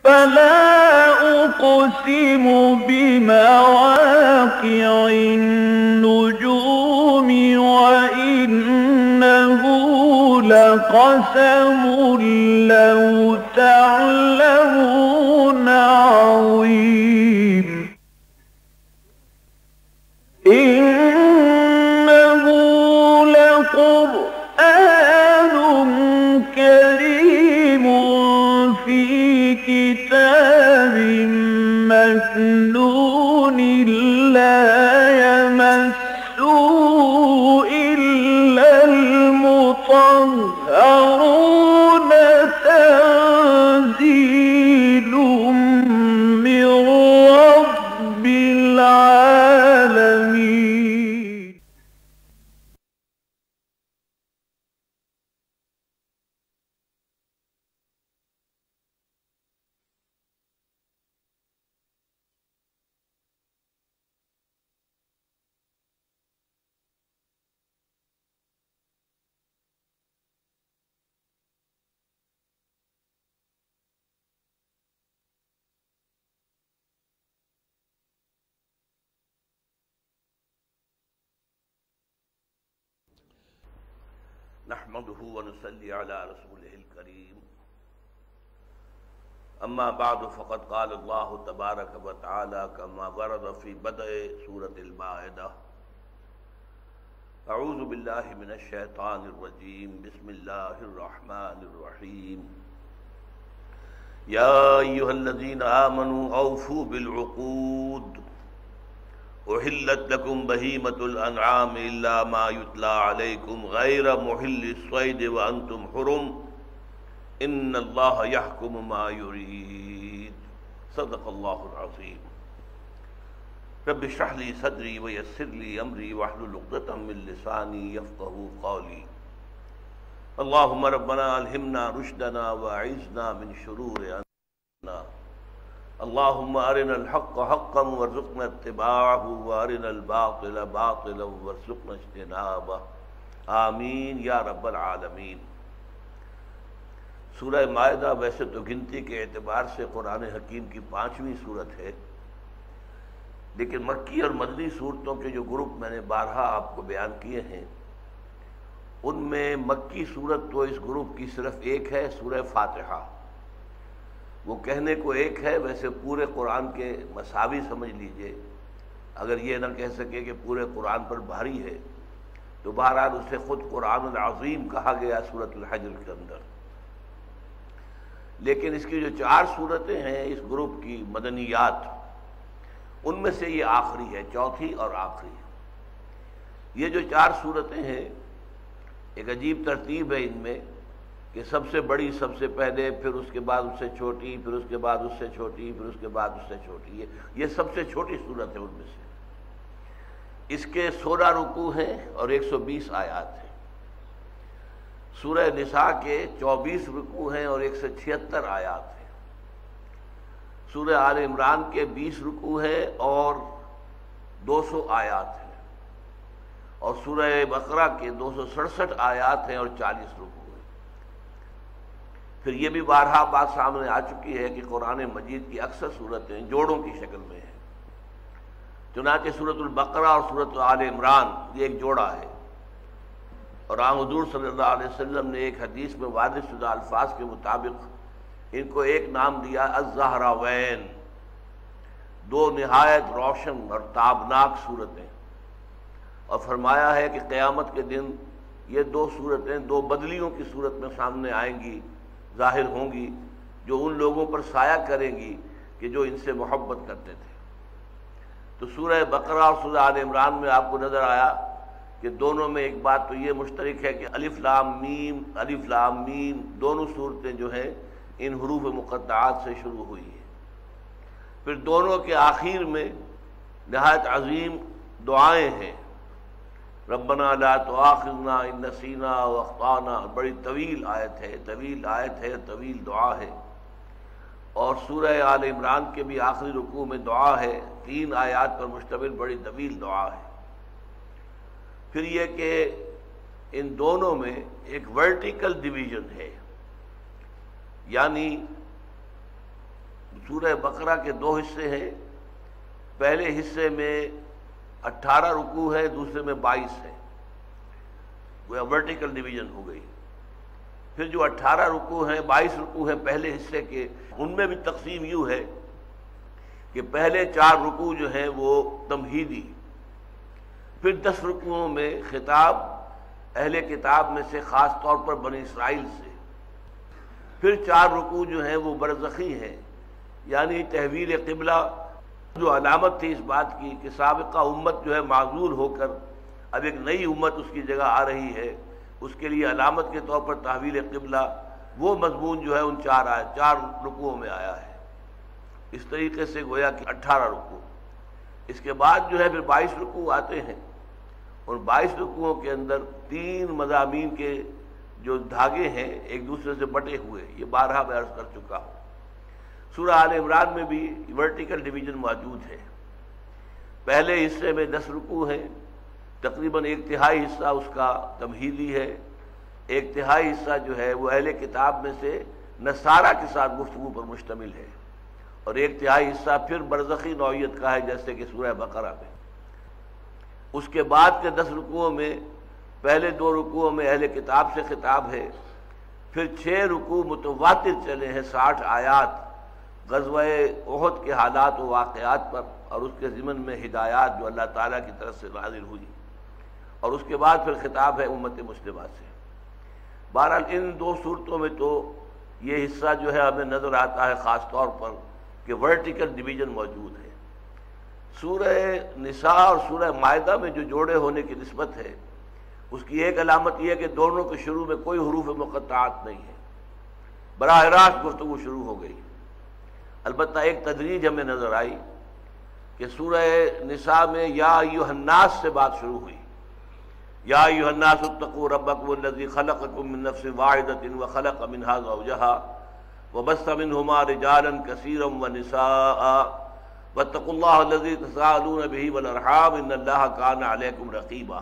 فلا أقسم بمواقع النجوم وإنه لقسم لو تعلمون عظيم إنه لقرآن كريم في كتاب مكنون لا يمسه إلا المطهرون تنزيل من رب العالمين. نحمده ونصلي على رسوله الكريم اما بعد فقد قال الله تبارك وتعالى كما ورد في بدء سورة المائدة اعوذ بالله من الشيطان الرجيم بسم الله الرحمن الرحيم يا ايها الذين آمنوا اوفوا بالعقود احلت لكم بهيمة الانعام الا ما يتلى عليكم غير محل الصيد وانتم حرم ان الله يحكم ما يريد صدق الله العظيم. رب اشرح لي صدري ويسر لي امري واحلل عقدة من لساني يفقهوا قولي. اللهم ربنا الهمنا رشدنا واعذنا من شرور انفسنا. اللهم ارنا الحق حقا وارزقنا اتباعه وارنا الباطل باطلا وارزقنا اجتنابه آمین یا رب العالمین. سورہ مائدہ ویسے تو گنتی کے اعتبار سے قرآن حکیم کی 5ویں صورت ہے، لیکن مکی اور مدنی صورتوں کے جو گروپ میں نے بارہا آپ کو بیان کیے ہیں، ان میں مکی صورت تو اس گروپ کی صرف ایک ہے، سورہ فاتحہ. وہ کہنے کو ایک ہے، ویسے پورے قرآن کے مساوی سمجھ لیجئے. اگر یہ نہ کہہ سکے کہ پورے قرآن پر بھاری ہے تو بہرحال اسے خود قرآن العظیم کہا گیا سورۃ الحجر کے اندر. لیکن اس کی جو 4 صورتیں ہیں اس گروپ کی مدنیات، ان میں سے یہ آخری ہے، چوتھی اور آخری. یہ جو 4 صورتیں ہیں ایک عجیب ترتیب ہے ان میں کہ سب سے بڑی سب سے پہلے، پھر اس کے بعد اس سے چھوٹی، پھر اس کے بعد اس سے چھوٹی، پھر اس کے بعد اس سے چھوٹی. یہ سب سے چھوٹی صورت ہے ان میں سے. اس کے 16 رکوع ہیں اور 120 آیات ہیں. سورہ نساء کے 24 رکوع ہیں اور 176 آیات ہیں. سورہ آل عمران کے 20 رکوع ہیں اور 200 آیات ہیں. اور سورہ بقرہ کے 267 آیات ہیں اور 40 رکوع. پھر یہ بھی بارہا بات سامنے آ چکی ہے کہ قرآن مجید کی اکثر صورتیں جوڑوں کی شکل میں ہیں. چنانچہ سورۃ البقرہ اور سورۃ آل عمران یہ ایک جوڑا ہے. اور حضور صلی اللہ علیہ وسلم نے ایک حدیث میں واضح شدہ الفاظ کے مطابق ان کو ایک نام دیا الزہراوین، 2 نہایت روشن اور تابناک صورتیں. اور فرمایا ہے کہ قیامت کے دن یہ 2 صورتیں 2 بدلیوں کی صورت میں سامنے آئیں گی، ظاہر ہوں گی، جو ان لوگوں پر سایہ کریں گی کہ جو ان سے محبت کرتے تھے. تو سورہ بقرہ اور سورہ آل عمران میں آپ کو نظر آیا کہ دونوں میں ایک بات تو یہ مشترک ہے کہ الف لام میم دونوں صورتیں جو ہیں ان حروف مقطعات سے شروع ہوئی ہیں. پھر دونوں کے آخر میں نہایت عظیم دعائیں ہیں. ربنا لا تؤاخذنا ان نسینا واخطانا، بڑی طویل آیت ہے، طویل دعا ہے. اور سورہ آل عمران کے بھی آخری رکوع میں دعا ہے، 3 آیات پر مشتمل بڑی طویل دعا ہے. پھر یہ کہ ان دونوں میں ایک ورٹیکل ڈویژن ہے، یعنی سورہ بقرہ کے دو حصے ہیں. پہلے حصے میں 18 رکوع ہے، دوسرے میں 22 ہے. وہ ورٹیکل ڈویژن ہو گئی. پھر جو 18 رکوع ہیں، 22 رکوع ہیں پہلے حصے کے، ان میں بھی تقسیم یوں ہے کہ پہلے 4 رکوع جو ہیں وہ تمہیدی، پھر 10 رکوعوں میں خطاب اہل کتاب میں سے خاص طور پر بنی اسرائیل سے، پھر 4 رکوع جو ہیں وہ برزخی ہیں، یعنی تحویل قبلہ جو علامت تھی اس بات کی کہ سابقہ امت جو ہے معذور ہو کر اب ایک نئی امت اس کی جگہ آ رہی ہے، اس کے لیے علامت کے طور پر تحویل قبلہ، وہ مضمون جو ہے ان 4 رکوعوں میں آیا ہے. اس طریقے سے گویا کہ 18 رکوع. اس کے بعد جو ہے پھر 22 رکوع آتے ہیں، اور 22 رکوعوں کے اندر 3 مضامین کے جو دھاگے ہیں ایک دوسرے سے بٹے ہوئے، یہ بارہا میں عرض کر چکا ہوں. سورہ آل عمران میں بھی ورٹیکل ڈویژن موجود ہے. پہلے حصے میں 10 رکوع ہیں، تقریباً 1/3 حصہ اس کا تمہیدی ہے، 1/3 حصہ جو ہے وہ اہل کتاب میں سے نصارہ کے ساتھ گفتگو پر مشتمل ہے، اور 1/3 حصہ پھر برزخی نوعیت کا ہے جیسے کہ سورہ بقرہ میں. اس کے بعد کے 10 رکوعوں میں پہلے 2 رکوعوں میں اہل کتاب سے خطاب ہے، پھر 6 رکوع متواتر چلے ہیں 60 آیات غزوہ احد کے حالات و واقعات پر، اور اس کے ضمن میں ہدایات جو اللہ تعالیٰ کی طرف سے نازل ہوئی، اور اس کے بعد پھر خطاب ہے امت مسلمہ سے. بہرحال ان 2 صورتوں میں تو یہ حصہ جو ہے ہمیں نظر آتا ہے خاص طور پر کہ ورٹیکل ڈویژن موجود ہے. سورہ نساء اور سورہ مائدہ میں جو جوڑے ہونے کی نسبت ہے، اس کی ایک علامت یہ ہے کہ دونوں کے شروع میں کوئی حروف مقطعات نہیں ہے، براہ راست گفتگو شروع ہو گئی. البتہ ایک تدریج ہمیں نظر آئی کہ سورہ نساء میں یا ایھا الناس سے بات شروع ہوئی، یا ایھا الناس اتقوا ربکم الذی خلقکم من نفس واحدۃ وخلق منها زوجها وبث منهما رجالا کثیرا ونساء واتقوا اللہ الذی تساءلون به والارحام ان اللہ کان علیکم رقیبا.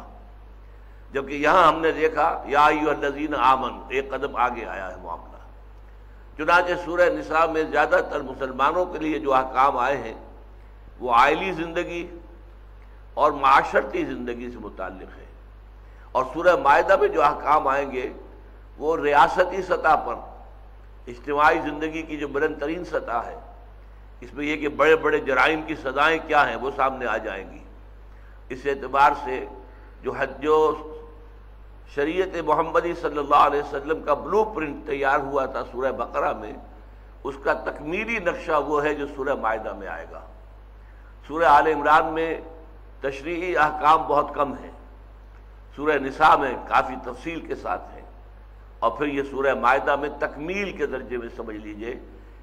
جبکہ یہاں ہم نے دیکھا یا ایھا الذین آمنوا، ایک قدم آگے آیا ہے معاملہ. چنانچہ سورہ نساء میں زیادہ تر مسلمانوں کے لیے جو احکام آئے ہیں وہ عائلی زندگی اور معاشرتی زندگی سے متعلق ہے، اور سورہ مائدہ میں جو احکام آئیں گے وہ ریاستی سطح پر اجتماعی زندگی کی جو بلند ترین سطح ہے، اس میں یہ کہ بڑے بڑے جرائم کی سزائیں کیا ہیں وہ سامنے آ جائیں گی. اس اعتبار سے جو شریعت محمدی صلی اللہ علیہ وسلم کا بلو پرنٹ تیار ہوا تھا سورہ بقرہ میں، اس کا تکمیلی نقشہ وہ ہے جو سورہ مائدہ میں آئے گا. سورہ آل عمران میں تشریعی احکام بہت کم ہیں، سورہ نساء میں کافی تفصیل کے ساتھ ہیں، اور پھر یہ سورہ مائدہ میں تکمیل کے درجے میں سمجھ لیجئے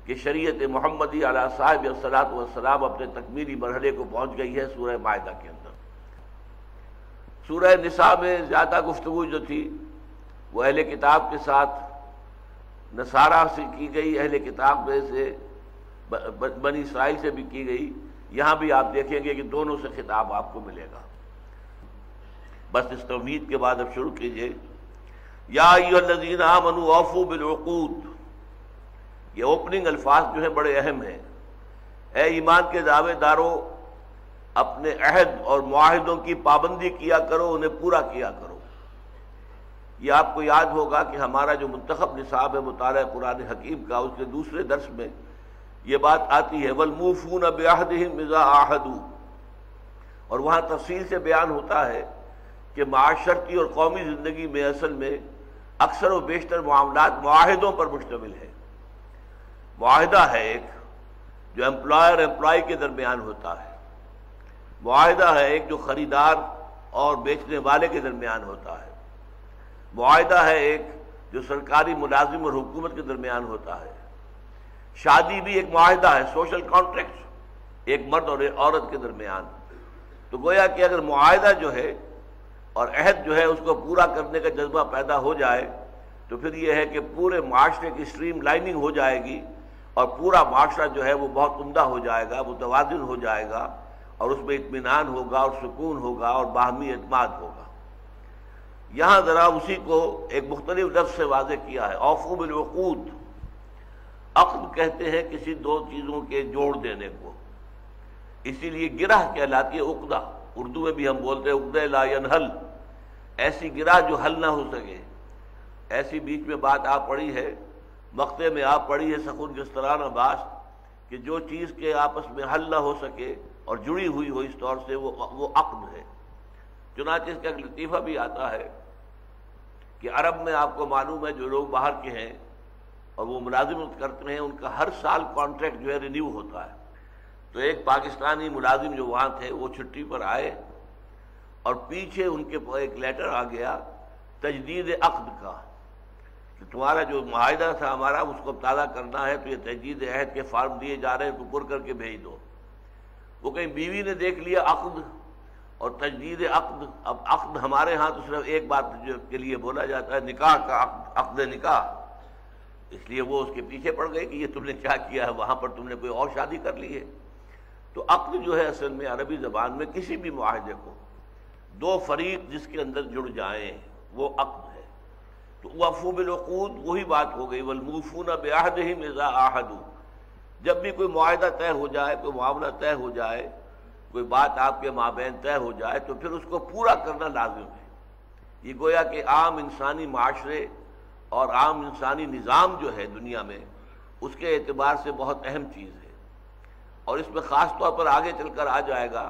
کہ شریعت محمدی علیہ صاحب الصلاۃ والسلام اپنے تکمیلی مرحلے کو پہنچ گئی ہے سورہ مائدہ کے اندر. سورہ نساء میں زیادہ گفتگو جو تھی وہ اہل کتاب کے ساتھ نصارہ سے کی گئی، اہل کتاب میں سے بنی اسرائیل سے بھی کی گئی. یہاں بھی آپ دیکھیں گے کہ دونوں سے خطاب آپ کو ملے گا. بس اس توحید کے بعد اب شروع کیجئے. یا ایھا الذین آمنوا اوفوا بالعقود. یہ اوپننگ الفاظ جو ہیں بڑے اہم ہیں. اے ایمان کے دعوے داروں، اپنے عہد اور معاہدوں کی پابندی کیا کرو، انہیں پورا کیا کرو. یہ آپ کو یاد ہوگا کہ ہمارا جو منتخب نصاب ہے مطالعہ قرآن حکیم کا، اس کے دوسرے درس میں یہ بات آتی ہے والموفون بعہدہم اذا عاہدوا، اور وہاں تفصیل سے بیان ہوتا ہے کہ معاشرتی اور قومی زندگی میں اصل میں اکثر و بیشتر معاملات معاہدوں پر مشتمل ہے. معاہدہ ہے ایک جو امپلائر امپلائی کے درمیان ہوتا ہے، معاہدہ ہے ایک جو خریدار اور بیچنے والے کے درمیان ہوتا ہے، معاہدہ ہے ایک جو سرکاری ملازم اور حکومت کے درمیان ہوتا ہے. شادی بھی ایک معاہدہ ہے، سوشل کانٹریکٹ، ایک مرد اور عورت کے درمیان. تو گویا کہ اگر معاہدہ جو ہے اور عہد جو ہے اس کو پورا کرنے کا جذبہ پیدا ہو جائے تو پھر یہ ہے کہ پورے معاشرے کی اسٹریم لائننگ ہو جائے گی، اور پورا معاشرہ جو ہے وہ بہت عمدہ ہو جائے گا، متوازن ہو جائے گا، اور اس میں اطمینان ہوگا اور سکون ہوگا اور باہمی اعتماد ہوگا. یہاں ذرا اسی کو ایک مختلف لفظ سے واضح کیا ہے، اوفوا بالعقود. عقد کہتے ہیں کسی دو چیزوں کے جوڑ دینے کو، اسی لیے گرہ کہلاتی ہے عقدہ. اردو میں بھی ہم بولتے ہیں عقدہ لا ینحل، ایسی گرہ جو حل نہ ہو سکے. ایسی بیچ میں بات آپ پڑھی ہے، مقطع میں آپ پڑھی ہے سخن گسترانہ باس، کہ جو چیز کے آپس میں حل نہ ہو سکے اور جڑی ہوئی ہو اس طور سے وہ عقد ہے. چنانچہ اس کا ایک لطیفہ بھی آتا ہے کہ عرب میں آپ کو معلوم ہے جو لوگ باہر کے ہیں اور وہ ملازمت کرتے ہیں، ان کا ہر سال کانٹریکٹ جو ہے رینیو ہوتا ہے. تو ایک پاکستانی ملازم جو وہاں تھے وہ چھٹی پر آئے اور پیچھے ان کے ایک لیٹر آ گیا تجدید عقد کا، کہ تمہارا جو معاہدہ تھا ہمارا اس کو تازہ کرنا ہے، تو یہ تجدید عہد کے فارم دیے جا رہے ہیں، تو پر کر کے بھیج دو. وہ کہیں بیوی نے دیکھ لیا عقد اور تجدید عقد. اب عقد ہمارے ہاں تو صرف ایک بات کے لیے بولا جاتا ہے، نکاح کا عقد، عقد نکاح. اس لیے وہ اس کے پیچھے پڑ گئے کہ یہ تم نے کیا کیا ہے، وہاں پر تم نے کوئی اور شادی کر لی ہے. تو عقد جو ہے اصل میں عربی زبان میں کسی بھی معاہدے کو دو فریق جس کے اندر جڑ جائیں وہ عقد ہے. تو وفو بالعقود وہی بات ہو گئی، والموفون بعہدہم اذا عاہدوا. جب بھی کوئی معاہدہ طے ہو جائے، کوئی معاملہ طے ہو جائے، کوئی بات آپ کے مابین طے ہو جائے، تو پھر اس کو پورا کرنا لازم ہے. یہ گویا کہ عام انسانی معاشرے اور عام انسانی نظام جو ہے دنیا میں، اس کے اعتبار سے بہت اہم چیز ہے. اور اس میں خاص طور پر آگے چل کر آ جائے گا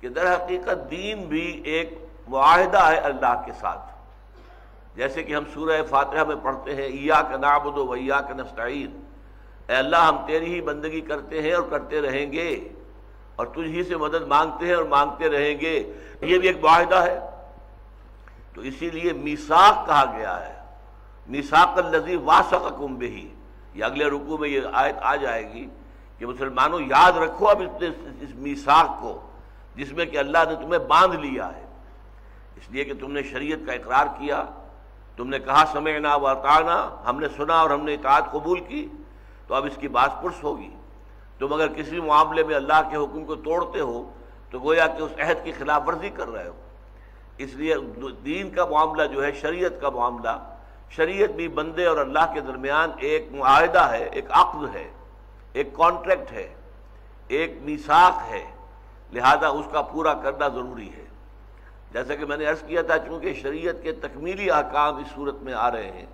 کہ در حقیقت دین بھی ایک معاہدہ ہے اللہ کے ساتھ. جیسے کہ ہم سورہ فاتحہ میں پڑھتے ہیں ایاک نعبد و ایاک نستعین، اے اللہ ہم تیری ہی بندگی کرتے ہیں اور کرتے رہیں گے، اور تجھ ہی سے مدد مانگتے ہیں اور مانگتے رہیں گے. یہ بھی ایک معاہدہ ہے. تو اسی لیے میثاق کہا گیا ہے، میثاق الذی واثقکم بہ. یہ اگلے رکوع میں یہ آیت آ جائے گی کہ مسلمانوں یاد رکھو اب اس میثاق کو جس میں کہ اللہ نے تمہیں باندھ لیا ہے. اس لیے کہ تم نے شریعت کا اقرار کیا، تم نے کہا سمعنا واطعنا، ہم نے سنا اور ہم نے اطاعت قبول کی، تو اب اس کی باس پرس ہوگی. تم اگر کسی معاملے میں اللہ کے حکم کو توڑتے ہو تو گویا کہ اس عہد کی خلاف ورزی کر رہے ہو. اس لیے دین کا معاملہ جو ہے، شریعت کا معاملہ، شریعت بھی بندے اور اللہ کے درمیان ایک معاہدہ ہے، ایک عقد ہے، ایک کانٹریکٹ ہے، ایک میثاق ہے. لہذا اس کا پورا کرنا ضروری ہے. جیسا کہ میں نے عرض کیا تھا، چونکہ شریعت کے تکمیلی احکام اس صورت میں آ رہے ہیں،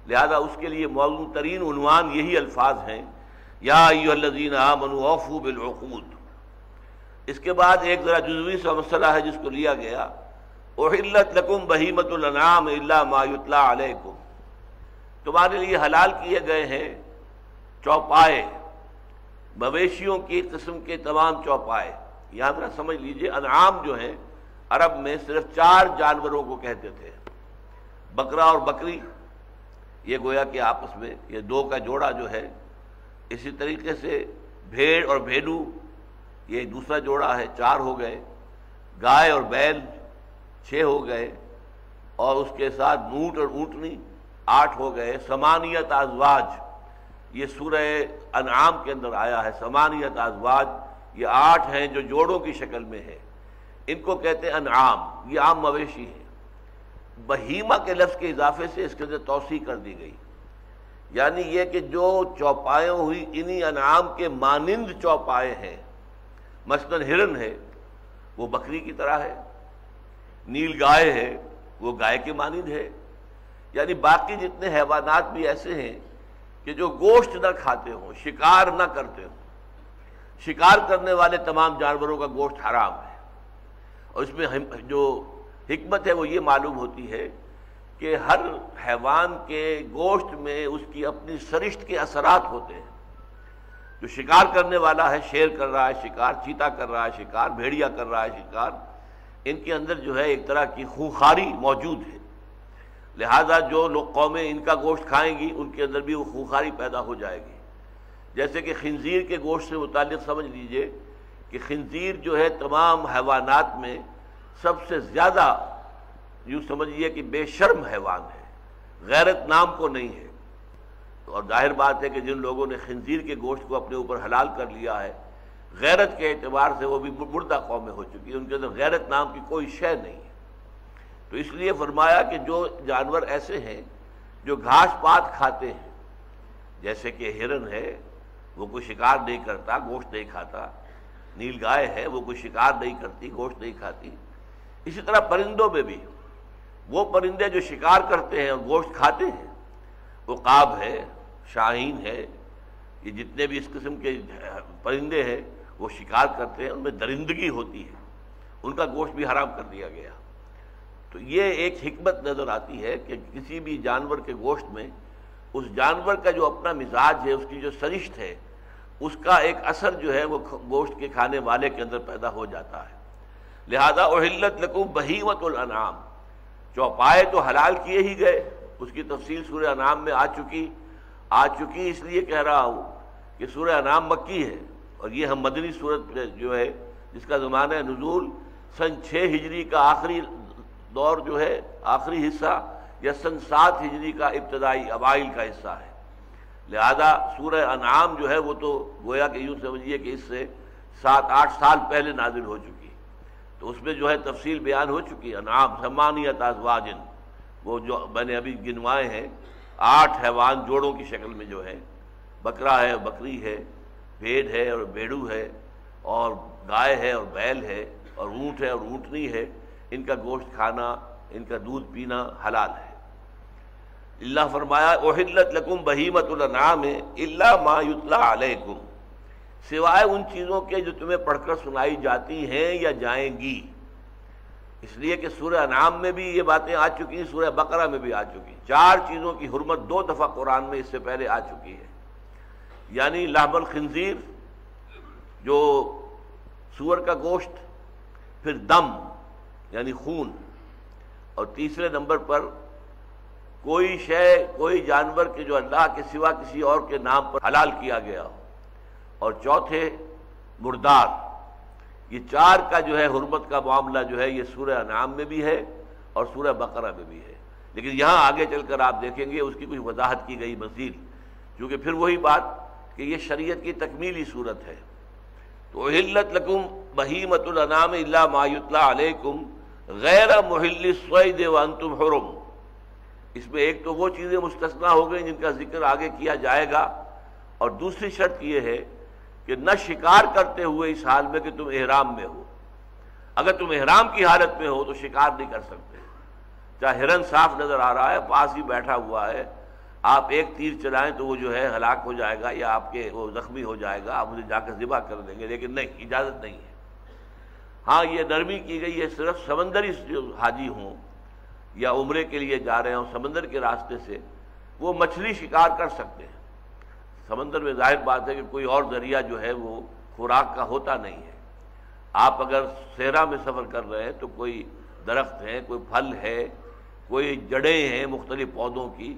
لہذا اس کے لیے موزوں ترین عنوان یہی الفاظ ہیں، یا ایھا الذین آمنوا اوفوا بالعقود. اس کے بعد ایک ذرا جزوی سا مسئلہ ہے جس کو لیا گیا، احلت لکم بہیمۃ الانعام الا ما یتلی علیکم. تمہارے لیے حلال کیے گئے ہیں چوپائے، مویشیوں کی قسم کے تمام چوپائے. یہاں ذرا سمجھ لیجئے، انعام جو ہیں عرب میں صرف 4 جانوروں کو کہتے تھے، بکرا اور بکری، یہ گویا کہ آپس میں یہ 2 کا جوڑا جو ہے. اسی طریقے سے بھیڑ اور بھیڑو، یہ دوسرا جوڑا ہے، 4 ہو گئے. گائے اور بیل 6 ہو گئے، اور اس کے ساتھ اونٹ اور اونٹنی 8 ہو گئے. ثمانیت ازواج، یہ سورہ انعام کے اندر آیا ہے. ثمانیت ازواج یہ 8 ہیں جو جوڑوں کی شکل میں ہے، ان کو کہتے ہیں انعام. یہ عام مویشی ہیں. بہیمہ کے لفظ کے اضافے سے اس کے اندر توسیع کر دی گئی، یعنی یہ کہ جو چوپائیں ہوئی انہی انعام کے مانند چوپائے ہیں. مثلا ہرن ہے وہ بکری کی طرح ہے، نیل گائے ہے وہ گائے کے مانند ہے. یعنی باقی جتنے حیوانات بھی ایسے ہیں کہ جو گوشت نہ کھاتے ہوں، شکار نہ کرتے ہوں. شکار کرنے والے تمام جانوروں کا گوشت حرام ہے. اور اس میں جو حکمت ہے وہ یہ معلوم ہوتی ہے کہ ہر حیوان کے گوشت میں اس کی اپنی سرشت کے اثرات ہوتے ہیں. جو شکار کرنے والا ہے، شیر کر رہا ہے شکار، چیتا کر رہا ہے شکار، بھیڑیا کر رہا ہے شکار، ان کے اندر جو ہے ایک طرح کی خونخواری موجود ہے. لہذا جو لوگ قومیں ان کا گوشت کھائیں گی ان کے اندر بھی وہ خونخواری پیدا ہو جائے گی. جیسے کہ خنزیر کے گوشت سے متعلق سمجھ لیجئے کہ خنزیر جو ہے تمام حیوانات میں سب سے زیادہ، یوں سمجھیے کہ بے شرم حیوان ہے، غیرت نام کو نہیں ہے. اور ظاہر بات ہے کہ جن لوگوں نے خنزیر کے گوشت کو اپنے اوپر حلال کر لیا ہے، غیرت کے اعتبار سے وہ بھی مردہ قومیں ہو چکی ہیں، ان کے اندر غیرت نام کی کوئی شے نہیں ہے. تو اس لیے فرمایا کہ جو جانور ایسے ہیں جو گھاس پات کھاتے ہیں، جیسے کہ ہرن ہے وہ کوئی شکار نہیں کرتا، گوشت نہیں کھاتا، نیل گائے ہے وہ کوئی شکار نہیں کرتی، گوشت نہیں کھاتی، اسی طرح پرندوں میں بھی وہ پرندے جو شکار کرتے ہیں اور گوشت کھاتے ہیں، عقاب ہے، شاہین ہے، یہ جتنے بھی اس قسم کے پرندے ہیں وہ شکار کرتے ہیں، ان میں درندگی ہوتی ہے، ان کا گوشت بھی حرام کر دیا گیا۔ تو یہ ایک حکمت نظر آتی ہے کہ کسی بھی جانور کے گوشت میں اس جانور کا جو اپنا مزاج ہے، اس کی جو سرشت ہے، اس کا ایک اثر جو ہے وہ گوشت کے کھانے والے کے اندر پیدا ہو جاتا ہے۔ لہذا احلت لکم بہیمۃ الانعام، چوپائے تو حلال کیے ہی گئے، اس کی تفصیل سورہ انعام میں آ چکی اس لیے کہہ رہا ہوں کہ سورہ انعام مکی ہے، اور یہ ہم مدنی سورت جو ہے جس کا زمانہ نزول سن 6 ہجری کا آخری دور جو ہے، آخری حصہ، یا سن 7 ہجری کا ابتدائی اوائل کا حصہ ہے، لہذا سورہ انعام جو ہے وہ تو گویا کہ یوں سمجھیے کہ اس سے 7-8 سال پہلے نازل ہو چکی، تو اس میں جو ہے تفصیل بیان ہو چکی۔ انعام ثمانیۃ ازواج، وہ جو میں نے ابھی گنوائے ہیں 8 حیوان جوڑوں کی شکل میں جو ہے، بکرا ہے، بکری ہے، بھیڑ ہے اور بیڑو ہے، اور گائے ہے اور بیل ہے، اور اونٹ ہے اور اونٹنی ہے، ان کا گوشت کھانا، ان کا دودھ پینا حلال ہے۔ اللہ فرمایا احلت لکم بہیمۃ الانعام الا ما یتلی علیکم، سوائے ان چیزوں کے جو تمہیں پڑھ کر سنائی جاتی ہیں یا جائیں گی، اس لیے کہ سورہ انعام میں بھی یہ باتیں آ چکی، سورہ بقرہ میں بھی آ چکی۔ 4 چیزوں کی حرمت 2 دفعہ قرآن میں اس سے پہلے آ چکی ہے، یعنی لحم الخنزیر جو سور کا گوشت، پھر دم یعنی خون، اور تیسرے نمبر پر کوئی شے، کوئی جانور کے جو اللہ کے سوا کسی اور کے نام پر حلال کیا گیا ہو، اور چوتھے مردار۔ یہ 4 کا جو ہے حرمت کا معاملہ جو ہے یہ سورہ انعام میں بھی ہے اور سورہ بقرہ میں بھی ہے، لیکن یہاں آگے چل کر آپ دیکھیں گے اس کی کچھ وضاحت کی گئی مزید، کیونکہ پھر وہی بات کہ یہ شریعت کی تکمیلی صورت ہے۔ تو احلت لکم بہیمۃ الانعام الا ما یتلی علیکم غیر محل الصید وانتم حرم، اس میں ایک تو وہ چیزیں مستثنیٰ ہو گئیں جن کا ذکر آگے کیا جائے گا، اور دوسری شرط یہ ہے کہ نہ شکار کرتے ہوئے اس حال میں کہ تم احرام میں ہو، اگر تم احرام کی حالت میں ہو تو شکار نہیں کر سکتے، چاہے ہرن صاف نظر آ رہا ہے، پاس ہی بیٹھا ہوا ہے، آپ ایک تیر چلائیں تو وہ جو ہے ہلاک ہو جائے گا یا آپ کے وہ زخمی ہو جائے گا، آپ اسے جا کر ذبح کر دیں گے، لیکن نہیں، اجازت نہیں ہے۔ ہاں یہ نرمی کی گئی ہے، صرف سمندری جو حاجی ہوں یا عمرے کے لیے جا رہے ہوں سمندر کے راستے سے، وہ مچھلی شکار کر سکتے ہیں۔ سمندر میں ظاہر بات ہے کہ کوئی اور ذریعہ جو ہے وہ خوراک کا ہوتا نہیں ہے، آپ اگر صحرا میں سفر کر رہے ہیں تو کوئی درخت ہیں، کوئی پھل ہے، کوئی جڑیں ہیں مختلف پودوں کی،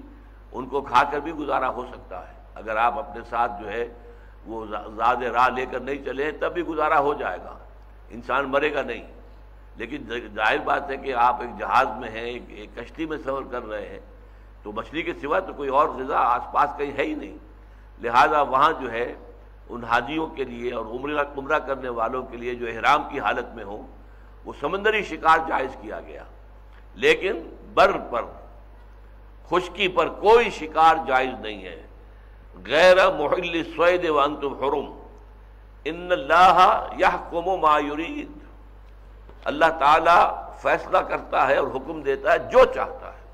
ان کو کھا کر بھی گزارا ہو سکتا ہے، اگر آپ اپنے ساتھ جو ہے وہ زاد راہ لے کر نہیں چلے تب بھی گزارا ہو جائے گا، انسان مرے گا نہیں۔ لیکن ظاہر بات ہے کہ آپ ایک جہاز میں ہیں، ایک کشتی میں سفر کر رہے ہیں، تو مچھلی کے سوا تو کوئی اور غذا آس پاس کہیں ہے ہی نہیں، لہذا وہاں جو ہے ان حاجیوں کے لیے اور عمرہ کرنے والوں کے لیے جو احرام کی حالت میں ہوں وہ سمندری شکار جائز کیا گیا، لیکن بر پر، خشکی پر کوئی شکار جائز نہیں ہے۔ غیر محل الصید وانتم حرم ان اللہ یحکم ما یرید، اللہ تعالی فیصلہ کرتا ہے اور حکم دیتا ہے جو چاہتا ہے۔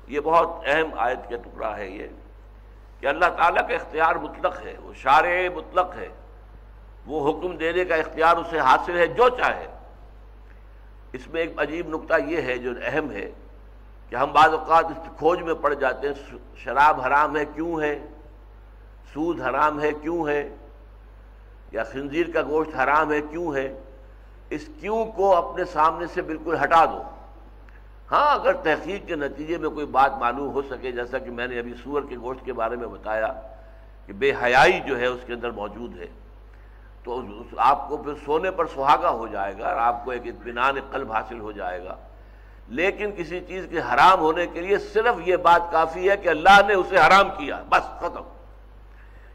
یہ بہت اہم آیت کا ٹکڑا ہے یہ، کہ اللہ تعالیٰ کا اختیار مطلق ہے، وہ شارع مطلق ہے، وہ حکم دینے کا اختیار اسے حاصل ہے جو چاہے۔ اس میں ایک عجیب نکتہ یہ ہے جو اہم ہے کہ ہم بعض اوقات اس کھوج میں پڑ جاتے ہیں، شراب حرام ہے کیوں ہے، سود حرام ہے کیوں ہے، یا خنزیر کا گوشت حرام ہے کیوں ہے۔ اس کیوں کو اپنے سامنے سے بالکل ہٹا دو۔ ہاں اگر تحقیق کے نتیجے میں کوئی بات معلوم ہو سکے، جیسا کہ میں نے ابھی سور کے گوشت کے بارے میں بتایا کہ بے حیائی جو ہے اس کے اندر موجود ہے، تو آپ کو پھر سونے پر سہاگا ہو جائے گا اور آپ کو ایک اطمینان قلب حاصل ہو جائے گا۔ لیکن کسی چیز کے حرام ہونے کے لیے صرف یہ بات کافی ہے کہ اللہ نے اسے حرام کیا، بس ختم۔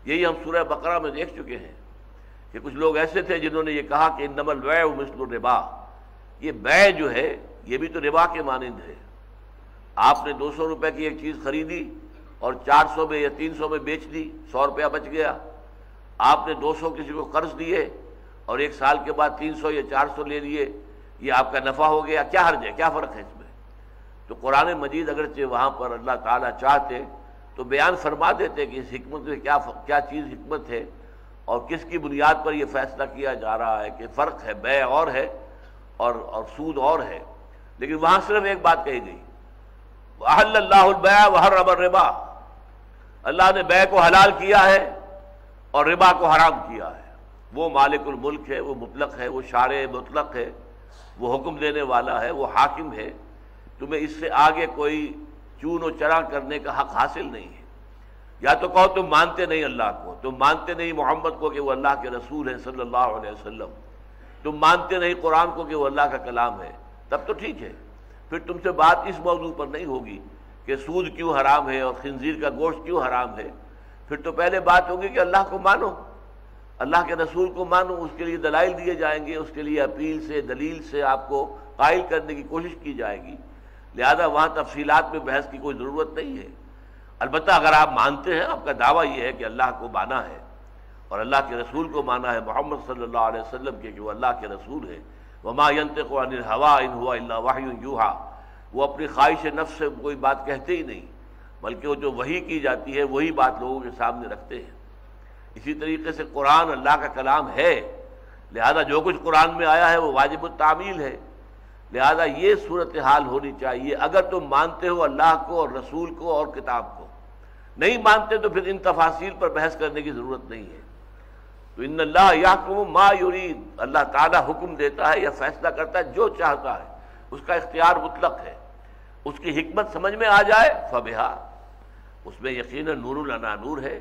یہی ہم سورہ بقرہ میں دیکھ چکے ہیں کہ کچھ لوگ ایسے تھے جنہوں نے یہ کہا کہ انما البیع مثل الربا، یہ بیع جو ہے یہ بھی تو ربا کے مانند ہے۔ آپ نے 200 روپے کی ایک چیز خریدی اور 400 میں یا 300 میں بیچ دی، 100 روپیہ بچ گیا، آپ نے 200 کسی کو قرض دیے اور 1 سال کے بعد 300 یا 400 لے لیے، یہ آپ کا نفع ہو گیا، کیا حرج ہے، کیا فرق ہے اس میں؟ تو قرآن مجید اگرچہ وہاں پر اللہ تعالیٰ چاہتے تو بیان فرما دیتے کہ اس حکمت میں کیا چیز حکمت ہے اور کس کی بنیاد پر یہ فیصلہ کیا جا رہا ہے کہ فرق ہے، بیع اور ہے اور سود اور ہے، لیکن وہاں صرف ایک بات کہی گئی، وَأَحَلَّ اللَّهُ الْبَيْعَ وَحَرَّمَ الرِّبَا، اللہ نے بیع کو حلال کیا ہے اور ربا کو حرام کیا ہے۔ وہ مالک الملک ہے، وہ مطلق ہے، وہ شارع مطلق ہے، وہ حکم دینے والا ہے، وہ حاکم ہے، تمہیں اس سے آگے کوئی چون و چرا کرنے کا حق حاصل نہیں ہے۔ یا تو کہو تم مانتے نہیں اللہ کو، تم مانتے نہیں محمد کو کہ وہ اللہ کے رسول ہیں صلی اللہ علیہ وسلم، تم مانتے نہیں قرآن کو کہ وہ اللہ کا کلام ہے، تب تو ٹھیک ہے، پھر تم سے بات اس موضوع پر نہیں ہوگی کہ سود کیوں حرام ہے اور خنزیر کا گوشت کیوں حرام ہے، پھر تو پہلے بات ہوگی کہ اللہ کو مانو، اللہ کے رسول کو مانو، اس کے لیے دلائل دیے جائیں گے، اس کے لیے اپیل سے دلیل سے آپ کو قائل کرنے کی کوشش کی جائے گی، لہذا وہاں تفصیلات میں بحث کی کوئی ضرورت نہیں ہے۔ البتہ اگر آپ مانتے ہیں، آپ کا دعویٰ یہ ہے کہ اللہ کو مانا ہے اور اللہ کے رسول کو مانا ہے، محمد صلی اللہ علیہ وسلم کے کہ وہ اللہ کے رسول ہے، وما ينطق عن الهوى ان هو الا وحی یوحى، وہ اپنی خواہش نفس سے کوئی بات کہتے ہی نہیں، بلکہ وہ جو وحی کی جاتی ہے وہی بات لوگوں کے سامنے رکھتے ہیں۔ اسی طریقے سے قرآن اللہ کا کلام ہے، لہذا جو کچھ قرآن میں آیا ہے وہ واجب التعمیل ہے، لہذا یہ صورتحال ہونی چاہیے۔ اگر تم مانتے ہو اللہ کو اور رسول کو اور کتاب کو، نہیں مانتے تو پھر ان تفاصیل پر بحث کرنے کی ضرورت نہیں ہے۔ تو ان اللہ یحکم ما یرید، اللہ تعالیٰ حکم دیتا ہے یا فیصلہ کرتا ہے جو چاہتا ہے، اس کا اختیار مطلق ہے، اس کی حکمت سمجھ میں آ جائے فبہا، اس میں یقیناً نور لنا نور ہے،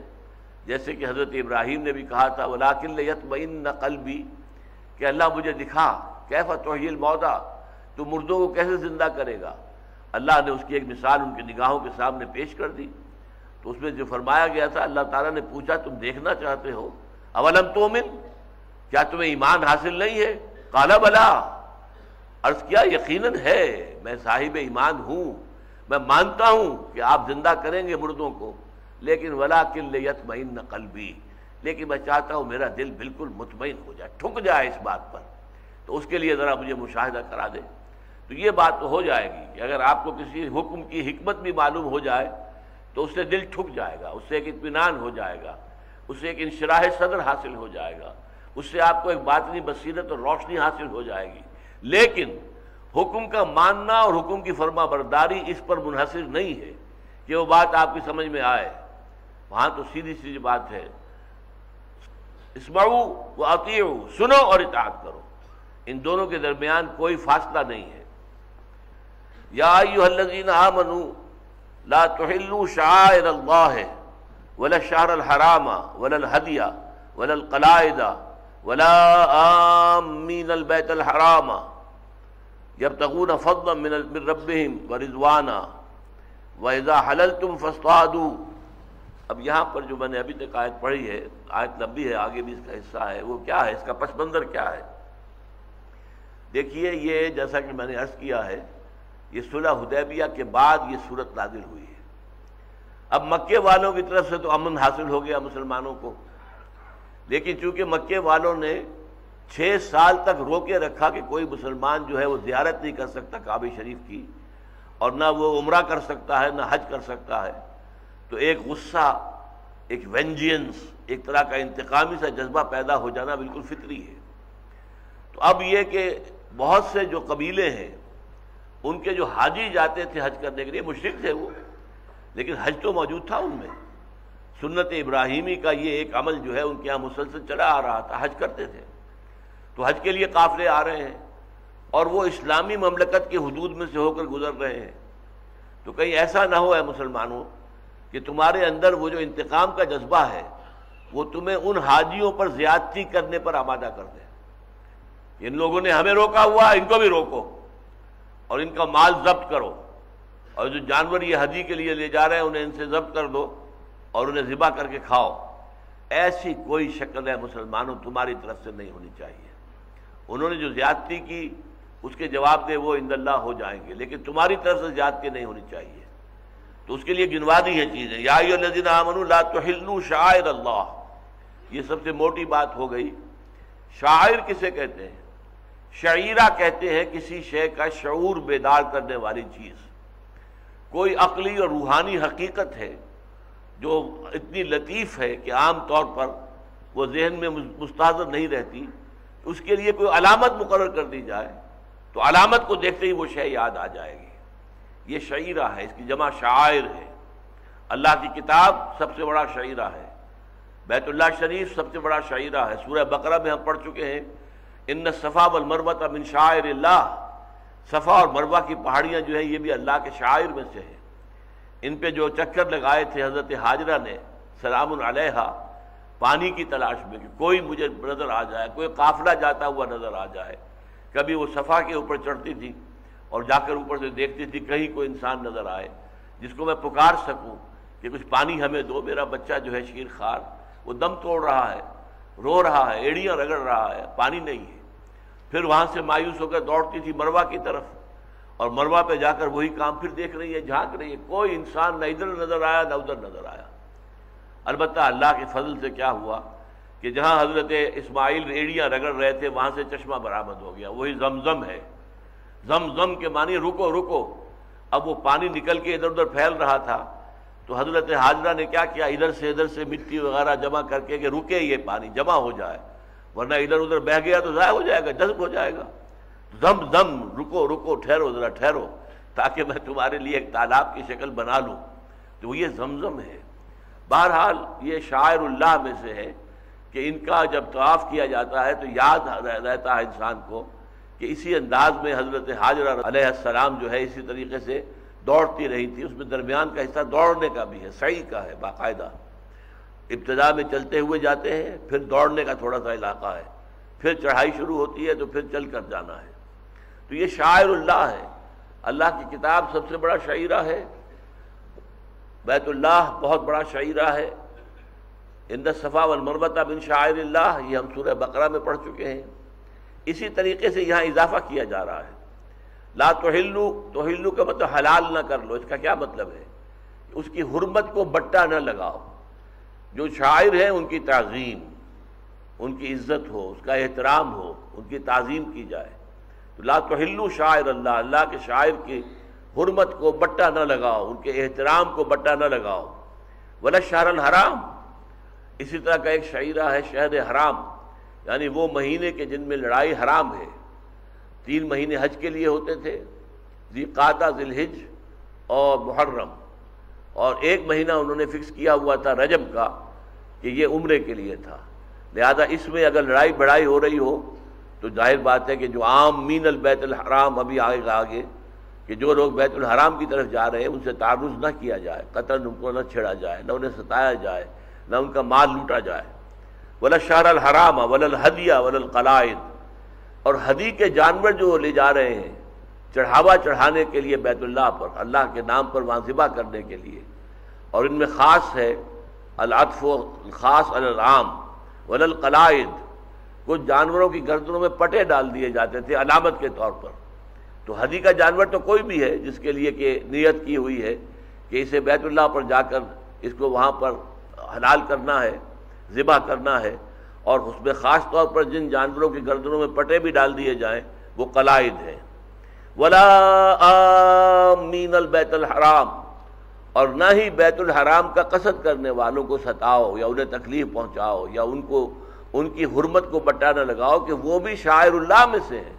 جیسے کہ حضرت ابراہیم نے بھی کہا تھا وَلَٰكِن لِيَطْمَئِنَّ قَلْبِي، کہ اللہ مجھے دکھا کیف تحیی الموتیٰ، تو مردوں کو کیسے زندہ کرے گا۔ اللہ نے اس کی ایک مثال ان کی نگاہوں کے سامنے پیش کر دی، تو اس میں جو فرمایا گیا تھا، اللہ تعالیٰ نے پوچھا تم دیکھنا چاہتے ہو، اولم تؤمن، کیا تمہیں ایمان حاصل نہیں ہے؟ قال بلا، عرض کیا یقیناً ہے، میں صاحب ایمان ہوں، میں مانتا ہوں کہ آپ زندہ کریں گے مردوں کو، لیکن وَلَٰكِن لِيَطْمَئِنَّ قَلْبِي، لیکن میں چاہتا ہوں میرا دل بالکل مطمئن ہو جائے، ٹھک جائے اس بات پر، تو اس کے لیے ذرا مجھے مشاہدہ کرا دے۔ تو یہ بات تو ہو جائے گی کہ اگر آپ کو کسی حکم کی حکمت بھی معلوم ہو جائے تو اس سے دل ٹھک جائے گا، اس سے ایک اطمینان ہو جائے گا، اس سے ایک انشراح صدر حاصل ہو جائے گا، اس سے آپ کو ایک باطنی بصیرت اور روشنی حاصل ہو جائے گی۔ لیکن حکم کا ماننا اور حکم کی فرما برداری اس پر منحصر نہیں ہے کہ وہ بات آپ کی سمجھ میں آئے، وہاں تو سیدھی سیدھی بات ہے، اسمعوا واطیعوا، سنو اور اطاعت کرو، ان دونوں کے درمیان کوئی فاصلہ نہیں ہے۔ یا ایھا الذین آمنوا لا تحلوا شعائر اللہ ولا الشہر الحرام ولا الہدی ولا القلائد ولا آمین البیت الحرام یبتغون فضلا من ربہم ورضوانا وإذا حللتم فاصطادوا۔ اب یہاں پر جو میں نے ابھی تک آیت پڑھی ہے، آیت لمبی ہے، آگے بھی اس کا حصہ ہے، وہ کیا ہے، اس کا پس منظر کیا ہے؟ دیکھیے، یہ جیسا کہ میں نے عرض کیا ہے، یہ صلح حدیبیہ کے بعد یہ صورت نازل ہوئی ہے۔ اب مکے والوں کی طرف سے تو امن حاصل ہو گیا مسلمانوں کو، لیکن چونکہ مکے والوں نے 6 سال تک روکے رکھا کہ کوئی مسلمان جو ہے وہ زیارت نہیں کر سکتا کعبہ شریف کی، اور نہ وہ عمرہ کر سکتا ہے نہ حج کر سکتا ہے، تو ایک غصہ، ایک وینجینس، ایک طرح کا انتقامی سا جذبہ پیدا ہو جانا بالکل فطری ہے۔ تو اب یہ کہ بہت سے جو قبیلے ہیں، ان کے جو حاجی جاتے تھے حج کرنے کے لیے، مشرک تھے وہ، لیکن حج تو موجود تھا ان میں، سنت ابراہیمی کا یہ ایک عمل جو ہے ان کے یہاں مسلسل چلا آ رہا تھا، حج کرتے تھے، تو حج کے لیے قافلے آ رہے ہیں اور وہ اسلامی مملکت کی حدود میں سے ہو کر گزر رہے ہیں، تو کہیں ایسا نہ ہو اے مسلمانوں کہ تمہارے اندر وہ جو انتقام کا جذبہ ہے وہ تمہیں ان حاجیوں پر زیادتی کرنے پر آمادہ کر دے۔ ان لوگوں نے ہمیں روکا ہوا، ان کو بھی روکو اور ان کا مال ضبط کرو، اور جو جانور یہ حجی کے لیے لے جا رہے ہیں انہیں ان سے ضبط کر دو اور انہیں ذبح کر کے کھاؤ۔ ایسی کوئی شکل ہے مسلمانوں تمہاری طرف سے نہیں ہونی چاہیے۔ انہوں نے جو زیادتی کی اس کے جواب دے وہ عند اللہ ہو جائیں گے، لیکن تمہاری طرف سے زیادتی نہیں ہونی چاہیے۔ تو اس کے لیے گنوا دی ہیں چیزیں، یا ایھا الذین آمنوا لا تحلوا شعائر اللہ، یہ سب سے موٹی بات ہو گئی۔ شاعر کسے کہتے ہیں؟ شعیرہ کہتے ہیں کسی شے کا شعور بیدار کرنے والی چیز، کوئی عقلی اور روحانی حقیقت ہے جو اتنی لطیف ہے کہ عام طور پر وہ ذہن میں مستحضر نہیں رہتی، اس کے لیے کوئی علامت مقرر کر دی جائے تو علامت کو دیکھتے ہی وہ شے یاد آ جائے گی، یہ شعیرہ ہے، اس کی جمع شعائر ہے۔ اللہ کی کتاب سب سے بڑا شعیرہ ہے، بیت اللہ شریف سب سے بڑا شعیرہ ہے۔ سورہ بقرہ میں ہم پڑھ چکے ہیں ان الصفا والمروہ من شعائر اللہ، صفا اور مروہ کی پہاڑیاں جو ہیں یہ بھی اللہ کے شعائر میں سے ہیں۔ ان پہ جو چکر لگائے تھے حضرت ہاجرہ نے سلام علیہا پانی کی تلاش میں کہ کوئی مجھے نظر آ جائے، کوئی قافلہ جاتا ہوا نظر آ جائے، کبھی وہ صفا کے اوپر چڑھتی تھی اور جا کر اوپر سے دیکھتی تھی کہیں کوئی انسان نظر آئے جس کو میں پکار سکوں کہ کچھ پانی ہمیں دو، میرا بچہ جو ہے شیر خوار وہ دم توڑ رہا ہے، رو رہا ہے، ایڑیاں رگڑ رہا ہے، پانی نہیں ہے۔ پھر وہاں سے مایوس ہو کر دوڑتی تھی مروہ کی طرف، اور مروہ پہ جا کر وہی کام پھر دیکھ رہی ہے، جھانک رہی ہے، کوئی انسان نہ ادھر نظر آیا نہ ادھر نظر آیا۔ البتہ اللہ کے فضل سے کیا ہوا کہ جہاں حضرت اسماعیل ایڑیاں رگڑ رہے تھے وہاں سے چشمہ برآمد ہو گیا، وہی زمزم ہے۔ زمزم کے معنی رکو رکو۔ اب وہ پانی نکل کے ادھر ادھر پھیل رہا تھا تو حضرت ہاجرہ نے کیا کیا، ادھر سے مٹی وغیرہ جمع کر کے کہ رکے یہ پانی جمع ہو جائے، ورنہ ادھر ادھر بہہ گیا تو ضائع ہو جائے گا، جذب ہو جائے گا۔ زمزم، رکو رکو، ٹھہرو ذرا ٹھہرو تاکہ میں تمہارے لیے ایک تالاب کی شکل بنا لوں، تو یہ زمزم ہے۔ بہرحال یہ شاعر اللہ میں سے ہے کہ ان کا جب طواف کیا جاتا ہے تو یاد رہتا ہے انسان کو کہ اسی انداز میں حضرت ہاجرہ علیہ السلام جو ہے اسی طریقے سے دوڑتی رہی تھی۔ اس میں درمیان کا حصہ دوڑنے کا بھی ہے، سعی کا ہے باقاعدہ۔ ابتدا میں چلتے ہوئے جاتے ہیں، پھر دوڑنے کا تھوڑا سا علاقہ ہے، پھر چڑھائی شروع ہوتی ہے تو پھر چل کر جانا ہے۔ تو یہ شاعر اللہ ہے، اللہ کی کتاب سب سے بڑا شعیرہ ہے، بیت اللہ بہت بڑا شعیرہ ہے۔ ان الصفا والمروہ من شعائر اللہ، یہ ہم سورہ بقرہ میں پڑھ چکے ہیں۔ اسی طریقے سے یہاں اضافہ کیا جا رہا ہے، لا تحلوا کا مطلب حلال نہ کر لو۔ اس کا کیا مطلب ہے؟ اس کی حرمت کو بٹا نہ لگاؤ۔ جو شاعر ہیں ان کی تعظیم، ان کی عزت ہو، اس کا احترام ہو، ان کی تعظیم کی جائے۔ تو لا تحلوا شعائر اللہ، اللہ کے شاعر کی حرمت کو بٹا نہ لگاؤ، ان کے احترام کو بٹا نہ لگاؤ۔ ولا الشہر الحرام، اسی طرح کا ایک شعیرہ ہے شہر حرام، یعنی وہ مہینے کے جن میں لڑائی حرام ہے۔ 3 مہینے حج کے لیے ہوتے تھے، ذی قعدہ، ذی الحج اور محرم، اور 1 مہینہ انہوں نے فکس کیا ہوا تھا رجب کا کہ یہ عمرے کے لیے تھا۔ لہذا اس میں اگر لڑائی بڑائی ہو رہی ہو تو ظاہر بات ہے کہ جو عام مین البیت الحرام ابھی آگے کہ جو لوگ بیت الحرام کی طرف جا رہے ہیں ان سے تعرض نہ کیا جائے، قتل ان کو نہ چھیڑا جائے، نہ انہیں ستایا جائے، نہ ان کا مال لوٹا جائے۔ ولا الشہر الحرام ولا الہدی ولا القلائد، اور ہدی کے جانور جو لے جا رہے ہیں چڑھاوا چڑھانے کے لیے بیت اللہ پر، اللہ کے نام پر وہاں ذبح کرنے کے لیے، اور ان میں خاص ہے العطف خاص العام ولا القلائد، کچھ جانوروں کی گردنوں میں پٹے ڈال دیے جاتے تھے علامت کے طور پر۔ تو ہدی کا جانور تو کوئی بھی ہے جس کے لیے کہ نیت کی ہوئی ہے کہ اسے بیت اللہ پر جا کر اس کو وہاں پر حلال کرنا ہے، ذبح کرنا ہے، اور اس میں خاص طور پر جن جانوروں کی گردنوں میں پٹے بھی ڈال دیے جائیں وہ قلائد ہیں۔ ولا آمین البیت الحرام، اور نہ ہی بیت الحرام کا قصد کرنے والوں کو ستاؤ یا انہیں تکلیف پہنچاؤ یا ان کی حرمت کو بٹا نہ لگاؤ کہ وہ بھی شاعر اللہ میں سے ہیں۔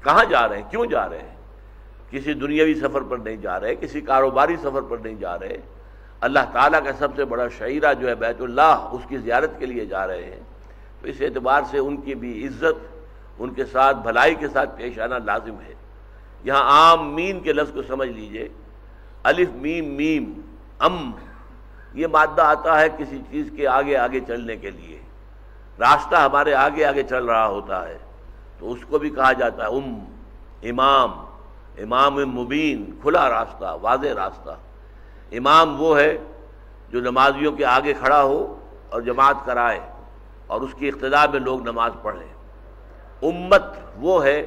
کہاں جا رہے ہیں؟ کیوں جا رہے ہیں؟ کسی دنیاوی سفر پر نہیں جا رہے، کسی کاروباری سفر پر نہیں جا رہے، اللہ تعالیٰ کا سب سے بڑا شعیرہ جو ہے بیت اللہ، اس کی زیارت کے لیے جا رہے ہیں۔ تو اس اعتبار سے ان کی بھی عزت، ان کے ساتھ بھلائی کے ساتھ پیش آنا لازم ہے۔ یہاں عام مین کے لفظ کو سمجھ لیجئے، الف میم میم یہ مادہ آتا ہے کسی چیز کے آگے آگے چلنے کے لیے، راستہ ہمارے آگے آگے چل رہا ہوتا ہے تو اس کو بھی کہا جاتا ہے امام مبین، کھلا راستہ، واضح راستہ۔ امام وہ ہے جو نمازیوں کے آگے کھڑا ہو اور جماعت کرائے اور اس کی اقتداء میں لوگ نماز پڑھیں۔ امت وہ ہے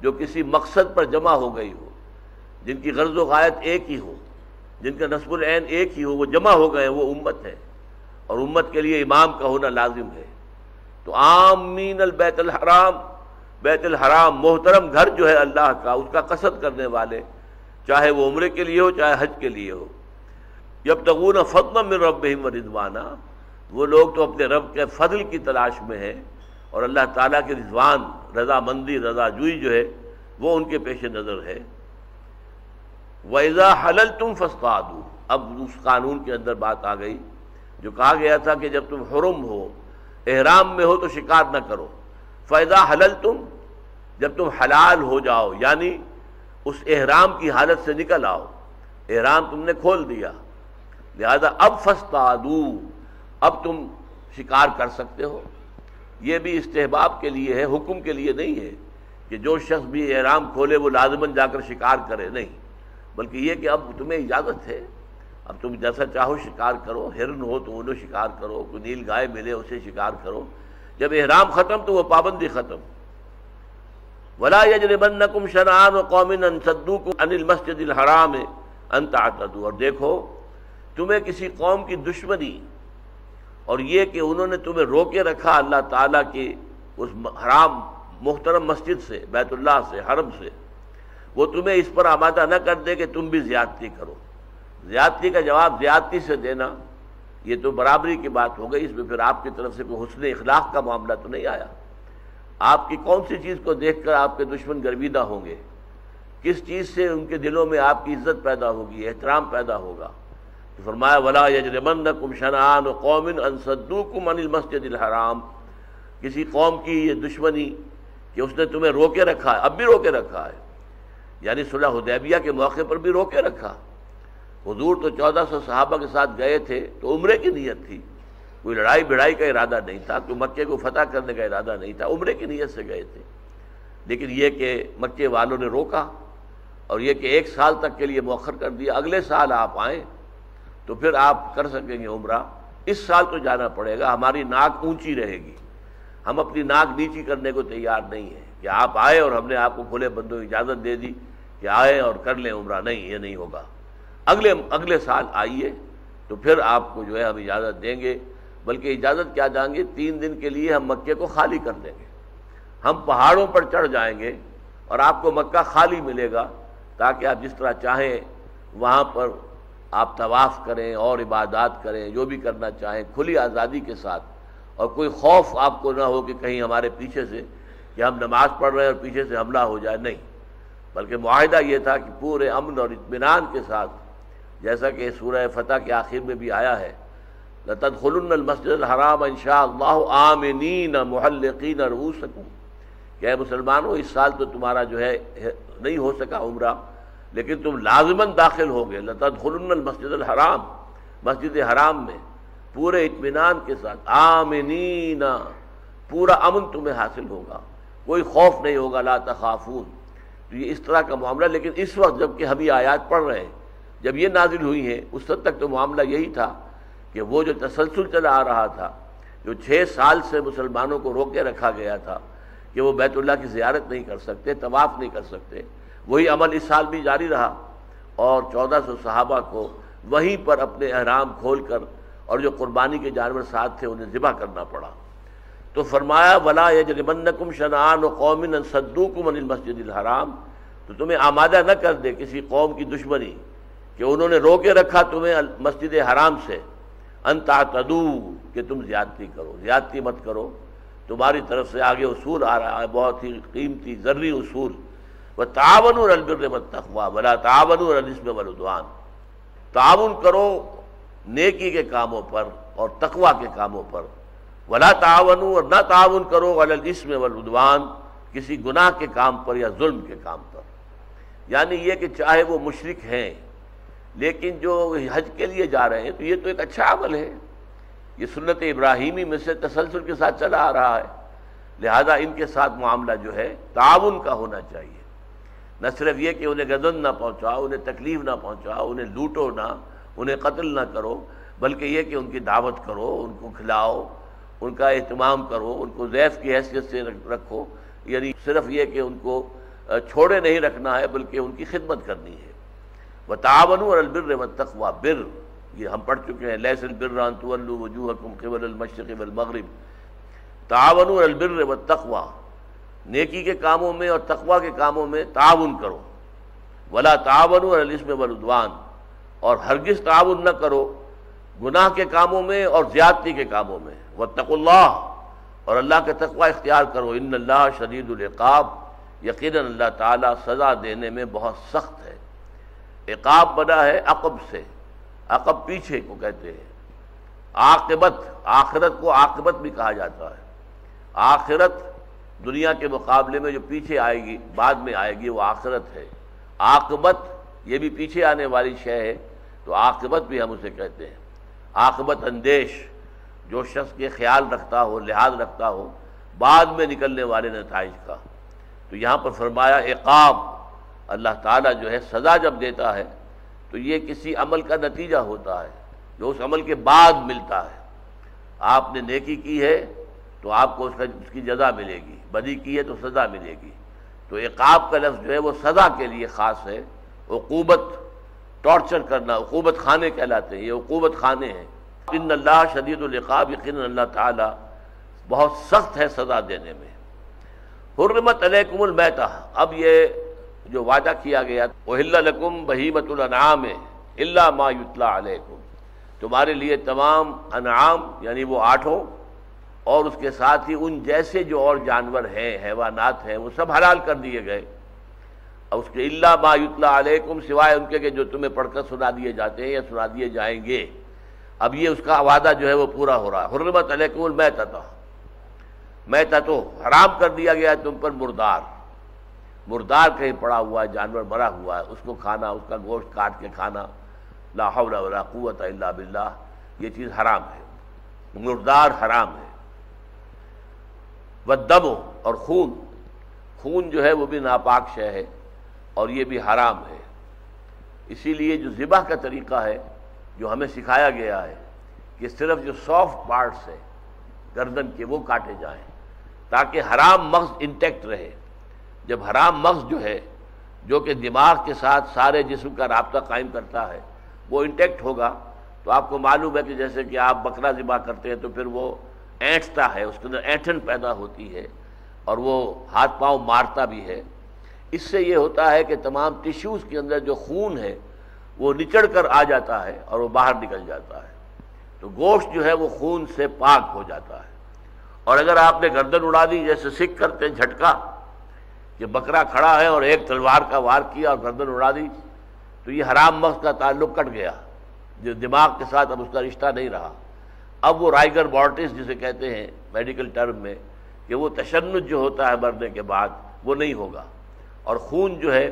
جو کسی مقصد پر جمع ہو گئی ہو، جن کی غرض و غایت ایک ہی ہو، جن کا نسب العین ایک ہی ہو، وہ جمع ہو گئے، وہ امت ہے، اور امت کے لیے امام کا ہونا لازم ہے۔ تو آمین البیت الحرام، بیت الحرام محترم گھر جو ہے اللہ کا، اس کا قصد کرنے والے، چاہے وہ عمرے کے لیے ہو چاہے حج کے لیے ہو۔ یبتغون فضلا من ربہم ورضوانا، وہ لوگ تو اپنے رب کے فضل کی تلاش میں ہیں، اور اللہ تعالیٰ کے رضوان، رضامندی، رضا جوئی جو ہے وہ ان کے پیش نظر ہے۔ وَإِذَا حَلَلْتُمْ فَاصْطَادُوا، اب اس قانون کے اندر بات آ گئی جو کہا گیا تھا کہ جب تم حرم ہو، احرام میں ہو تو شکار نہ کرو۔ فَإِذَا حَلَلْتُمْ، جب تم حلال ہو جاؤ، یعنی اس احرام کی حالت سے نکل آؤ، احرام تم نے کھول دیا، لہذا اب فاصطادوا، اب تم شکار کر سکتے ہو۔ یہ بھی استحباب کے لیے ہے، حکم کے لیے نہیں ہے کہ جو شخص بھی احرام کھولے وہ لازماً جا کر شکار کرے، نہیں، بلکہ یہ کہ اب تمہیں اجازت ہے، اب تم جیسا چاہو شکار کرو، ہرن ہو تو انہوں شکار کرو، کوئی نیل گائے ملے اسے شکار کرو۔ جب احرام ختم تو وہ پابندی ختم۔ وَلَا يَجْرِمَنَّكُمْ شَنَآنُ قَوْمٍ أَن صَدُّوكُمْ عَنِ الْمَسْجِدِ الْحَرَامِ أَن تَعْتَدُوا، اور دیکھو تمہیں کسی قوم کی دشمنی اور یہ کہ انہوں نے تمہیں روکے رکھا اللہ تعالیٰ کی اس حرام محترم مسجد سے، بیت اللہ سے، حرم سے، وہ تمہیں اس پر آمادہ نہ کر دے کہ تم بھی زیادتی کرو۔ زیادتی کا جواب زیادتی سے دینا یہ تو برابری کی بات ہو گئی، اس میں پھر آپ کی طرف سے کوئی حسن اخلاق کا معاملہ تو نہیں آیا۔ آپ کی کون سی چیز کو دیکھ کر آپ کے دشمن گرویدہ ہوں گے؟ کس چیز سے ان کے دلوں میں آپ کی عزت پیدا ہوگی، احترام پیدا ہوگا؟ تو فرمایا وَلَا يَجْرِمَنَّكُمْ شَنَآنُ قَوْمٍ أَن صَدُّوكُمْ عَنِ الْمَسْجِدِ الْحَرَامِ، کسی قوم کی یہ دشمنی کہ اس نے تمہیں روکے رکھا ہے، اب بھی روکے رکھا ہے، یعنی صلح حدیبیہ کے موقع پر بھی روکے رکھا۔ حضور تو 1400 صحابہ کے ساتھ گئے تھے تو عمرے کی نیت تھی، کوئی لڑائی بھڑائی کا ارادہ نہیں تھا، کوئی مکے کو فتح کرنے کا ارادہ نہیں تھا، عمرے کی نیت سے گئے تھے، لیکن یہ کہ مکے والوں نے روکا، اور یہ کہ 1 سال تک کے لیے مؤخر کر دیا، اگلے سال آپ آئیں تو پھر آپ کر سکیں گے عمرہ، اس سال تو جانا پڑے گا، ہماری ناک اونچی رہے گی، ہم اپنی ناک نیچی کرنے کو تیار نہیں ہیں کہ آپ آئے اور ہم نے آپ کو کھلے بندوں اجازت دے دی کہ آئے اور کر لیں عمرہ، نہیں، یہ نہیں ہوگا، اگلے سال آئیے تو پھر آپ کو جو ہے ہم اجازت دیں گے، بلکہ اجازت کیا دیں گے، 3 دن کے لیے ہم مکے کو خالی کر دیں گے، ہم پہاڑوں پر چڑھ جائیں گے اور آپ کو مکہ خالی ملے گا، تاکہ آپ جس طرح چاہیں وہاں پر آپ طواف کریں اور عبادات کریں، جو بھی کرنا چاہیں کھلی آزادی کے ساتھ، اور کوئی خوف آپ کو نہ ہو کہ کہیں ہمارے پیچھے سے کہ ہم نماز پڑھ رہے ہیں اور پیچھے سے حملہ ہو جائے، نہیں، بلکہ معاہدہ یہ تھا کہ پورے امن اور اطمینان کے ساتھ، جیسا کہ سورہ فتح کے آخر میں بھی آیا ہے لَتَدْخُلُنَّ الْمَسْجِدَ الْحَرَامَ إِن شَاءَ اللَّهُ آمِنِينَ مُحَلِّقِينَ رُؤُوسَكُمْ، کہ اے مسلمانوں اس سال تو تمہارا جو ہے نہیں ہو سکا عمرہ، لیکن تم لازماً داخل ہوگے، لَتَدْخُلُنَّ الْمَسْجِدَ الْحَرَامَ، مسجد حرام میں پورے اطمینان کے ساتھ، آمنین، پورا امن تمہیں حاصل ہوگا، کوئی خوف نہیں ہوگا، لا تخافون۔ تو یہ اس طرح کا معاملہ، لیکن اس وقت جب کہ ہم یہ آیات پڑھ رہے ہیں، جب یہ نازل ہوئی ہیں، اس وقت تک تو معاملہ یہی تھا کہ وہ جو تسلسل چلا آ رہا تھا، جو 6 سال سے مسلمانوں کو روکے رکھا گیا تھا کہ وہ بیت اللہ کی زیارت نہیں کر سکتے، طواف نہیں کر سکتے، وہی عمل اس سال بھی جاری رہا، اور 1400 صحابہ کو وہیں پر اپنے احرام کھول کر اور جو قربانی کے جانور ساتھ تھے انہیں ذبح کرنا پڑا۔ تو فرمایا وَلَا يَجْرِمَنَّكُمْ شَنَآنُ قَوْمٍ أَن صَدُّوكُمْ عَنِ الْمَسْجِدِ الْحَرَامِ، تو تمہیں آمادہ نہ کر دے کسی قوم کی دشمنی کہ انہوں نے روکے رکھا تمہیں مسجد حرام سے، ان تعتدوا، کہ تم زیادتی کرو، زیادتی مت کرو۔ تمہاری طرف سے آگے اصول آ رہا ہے، بہت ہی قیمتی ذری اصول، وَتَعَاوَنُوا عَلَى الْبِرِّ وَالتَّقْوَىٰ وَلَا تَعَاوَنُوا عَلَى الْإِثْمِ وَالْعُدْوَانِ، تعاون کرو نیکی کے کاموں پر اور تقویٰ کے کاموں پر، وَلَا تَعَاوَنُوا، اور نہ تعاون کرو عَلَى الْإِثْمِ وَالْعُدْوَانِ، کسی گناہ کے کام پر یا ظلم کے کام پر، یعنی یہ کہ چاہے وہ مشرک ہیں لیکن جو حج کے لیے جا رہے ہیں تو یہ تو ایک اچھا عمل ہے، یہ سنت ابراہیمی میں سے تسلسل کے ساتھ چلا آ رہا ہے، لہذا ان کے ساتھ معاملہ جو ہے تعاون کا ہونا چاہیے، نہ صرف یہ کہ انہیں غضب نہ پہنچاؤ، انہیں تکلیف نہ پہنچاؤ، انہیں لوٹو نہ، انہیں قتل نہ کرو، بلکہ یہ کہ ان کی دعوت کرو، ان کو کھلاؤ، ان کا اہتمام کرو، ان کو ضیف کی حیثیت سے رکھو، یعنی صرف یہ کہ ان کو چھوڑے نہیں رکھنا ہے بلکہ ان کی خدمت کرنی ہے۔ وتعاونوا علی البر والتقوی، بر یہ ہم پڑھ چکے ہیں، لیس البر ان تولوا وجوہکم قبل المشرق والمغرب، تعاونوا علی البر والتقوی، نیکی کے کاموں میں اور تقوی کے کاموں میں تعاون کرو، ولا تعاونوا علی الاثم والعدوان، اور ہرگز تعاون نہ کرو گناہ کے کاموں میں اور زیادتی کے کاموں میں، واتقوا اللہ، اور اللہ کا تقوی اختیار کرو، ان اللہ شدید العقاب، یقیناً اللہ تعالیٰ سزا دینے میں بہت سخت ہے۔ عقاب بنا ہے عقب سے، عقب پیچھے کو کہتے ہیں، عاقبت، آخرت کو عاقبت بھی کہا جاتا ہے، آخرت دنیا کے مقابلے میں جو پیچھے آئے گی، بعد میں آئے گی، وہ آخرت ہے۔ عاقبت یہ بھی پیچھے آنے والی شے ہے، تو عاقبت بھی ہم اسے کہتے ہیں۔ عاقبت اندیش، جو شخص کے خیال رکھتا ہو، لحاظ رکھتا ہو بعد میں نکلنے والے نتائج کا۔ تو یہاں پر فرمایا عقاب، اللہ تعالیٰ جو ہے سزا جب دیتا ہے تو یہ کسی عمل کا نتیجہ ہوتا ہے جو اس عمل کے بعد ملتا ہے۔ آپ نے نیکی کی ہے تو آپ کو اس کی جزا ملے گی، بدی کی ہے تو سزا ملے گی۔ تو عقاب کا لفظ جو ہے وہ سزا کے لیے خاص ہے۔ عقوبت، ٹارچر کرنا، عقوبت خانے کہلاتے ہیں، یہ عقوبت خانے ہیں۔ ان اللہ شدید العقاب، یقیناً اللہ تعالیٰ بہت سخت ہے سزا دینے میں۔ حرمت علیکم المیتہ، اب یہ جو وعدہ کیا گیا، احل لکم بہیمۃ الانعام الا ما یتلی علیکم، تمہارے لیے تمام انعام یعنی وہ آٹھوں اور اس کے ساتھ ہی ان جیسے جو اور جانور ہیں، حیوانات ہیں، وہ سب حلال کر دیے گئے۔ اور اس کے الا ما یتلی علیکم، سوائے ان کے کہ جو تمہیں پڑھ کر سنا دیے جاتے ہیں یا سنا دیے جائیں گے۔ اب یہ اس کا وعدہ جو ہے وہ پورا ہو رہا ہے۔ حرمت علیکم المیتۃ، میتۃ حرام کر دیا گیا ہے تم پر مردار، مردار کہیں پڑا ہوا ہے، جانور مرا ہوا ہے، اس کو کھانا، اس کا گوشت کاٹ کے کھانا، لا حول ولا قوت الا باللہ، یہ چیز حرام ہے، مردار حرام ہے۔ والدم، اور خون، خون جو ہے وہ بھی ناپاک شے ہے اور یہ بھی حرام ہے۔ اسی لیے جو ذبح کا طریقہ ہے جو ہمیں سکھایا گیا ہے کہ صرف جو سافٹ پارٹس ہیں گردن کے وہ کاٹے جائیں تاکہ حرام مغز انٹیکٹ رہے۔ جب حرام مغز جو ہے جو کہ دماغ کے ساتھ سارے جسم کا رابطہ قائم کرتا ہے وہ انٹیکٹ ہوگا، تو آپ کو معلوم ہے کہ جیسے کہ آپ بکرا ذبح کرتے ہیں تو پھر وہ اینٹتا ہے، اس کے اندر اینٹھن پیدا ہوتی ہے اور وہ ہاتھ پاؤں مارتا بھی ہے۔ اس سے یہ ہوتا ہے کہ تمام ٹیشوز کے اندر جو خون ہے وہ نچڑ کر آ جاتا ہے اور وہ باہر نکل جاتا ہے، تو گوشت جو ہے وہ خون سے پاک ہو جاتا ہے۔ اور اگر آپ نے گردن اڑا دی، جیسے سکھ کرتے ہیں جھٹکا، کہ بکرا کھڑا ہے اور ایک تلوار کا وار کیا اور گردن اڑا دی، تو یہ حرام مغز کا تعلق کٹ گیا، جو دماغ کے ساتھ اب اس کا رشتہ نہیں رہا۔ اب وہ رائگر مورٹس جسے کہتے ہیں میڈیکل ٹرم میں، کہ وہ تشنج جو ہوتا ہے مرنے کے بعد وہ نہیں ہوگا، اور خون جو ہے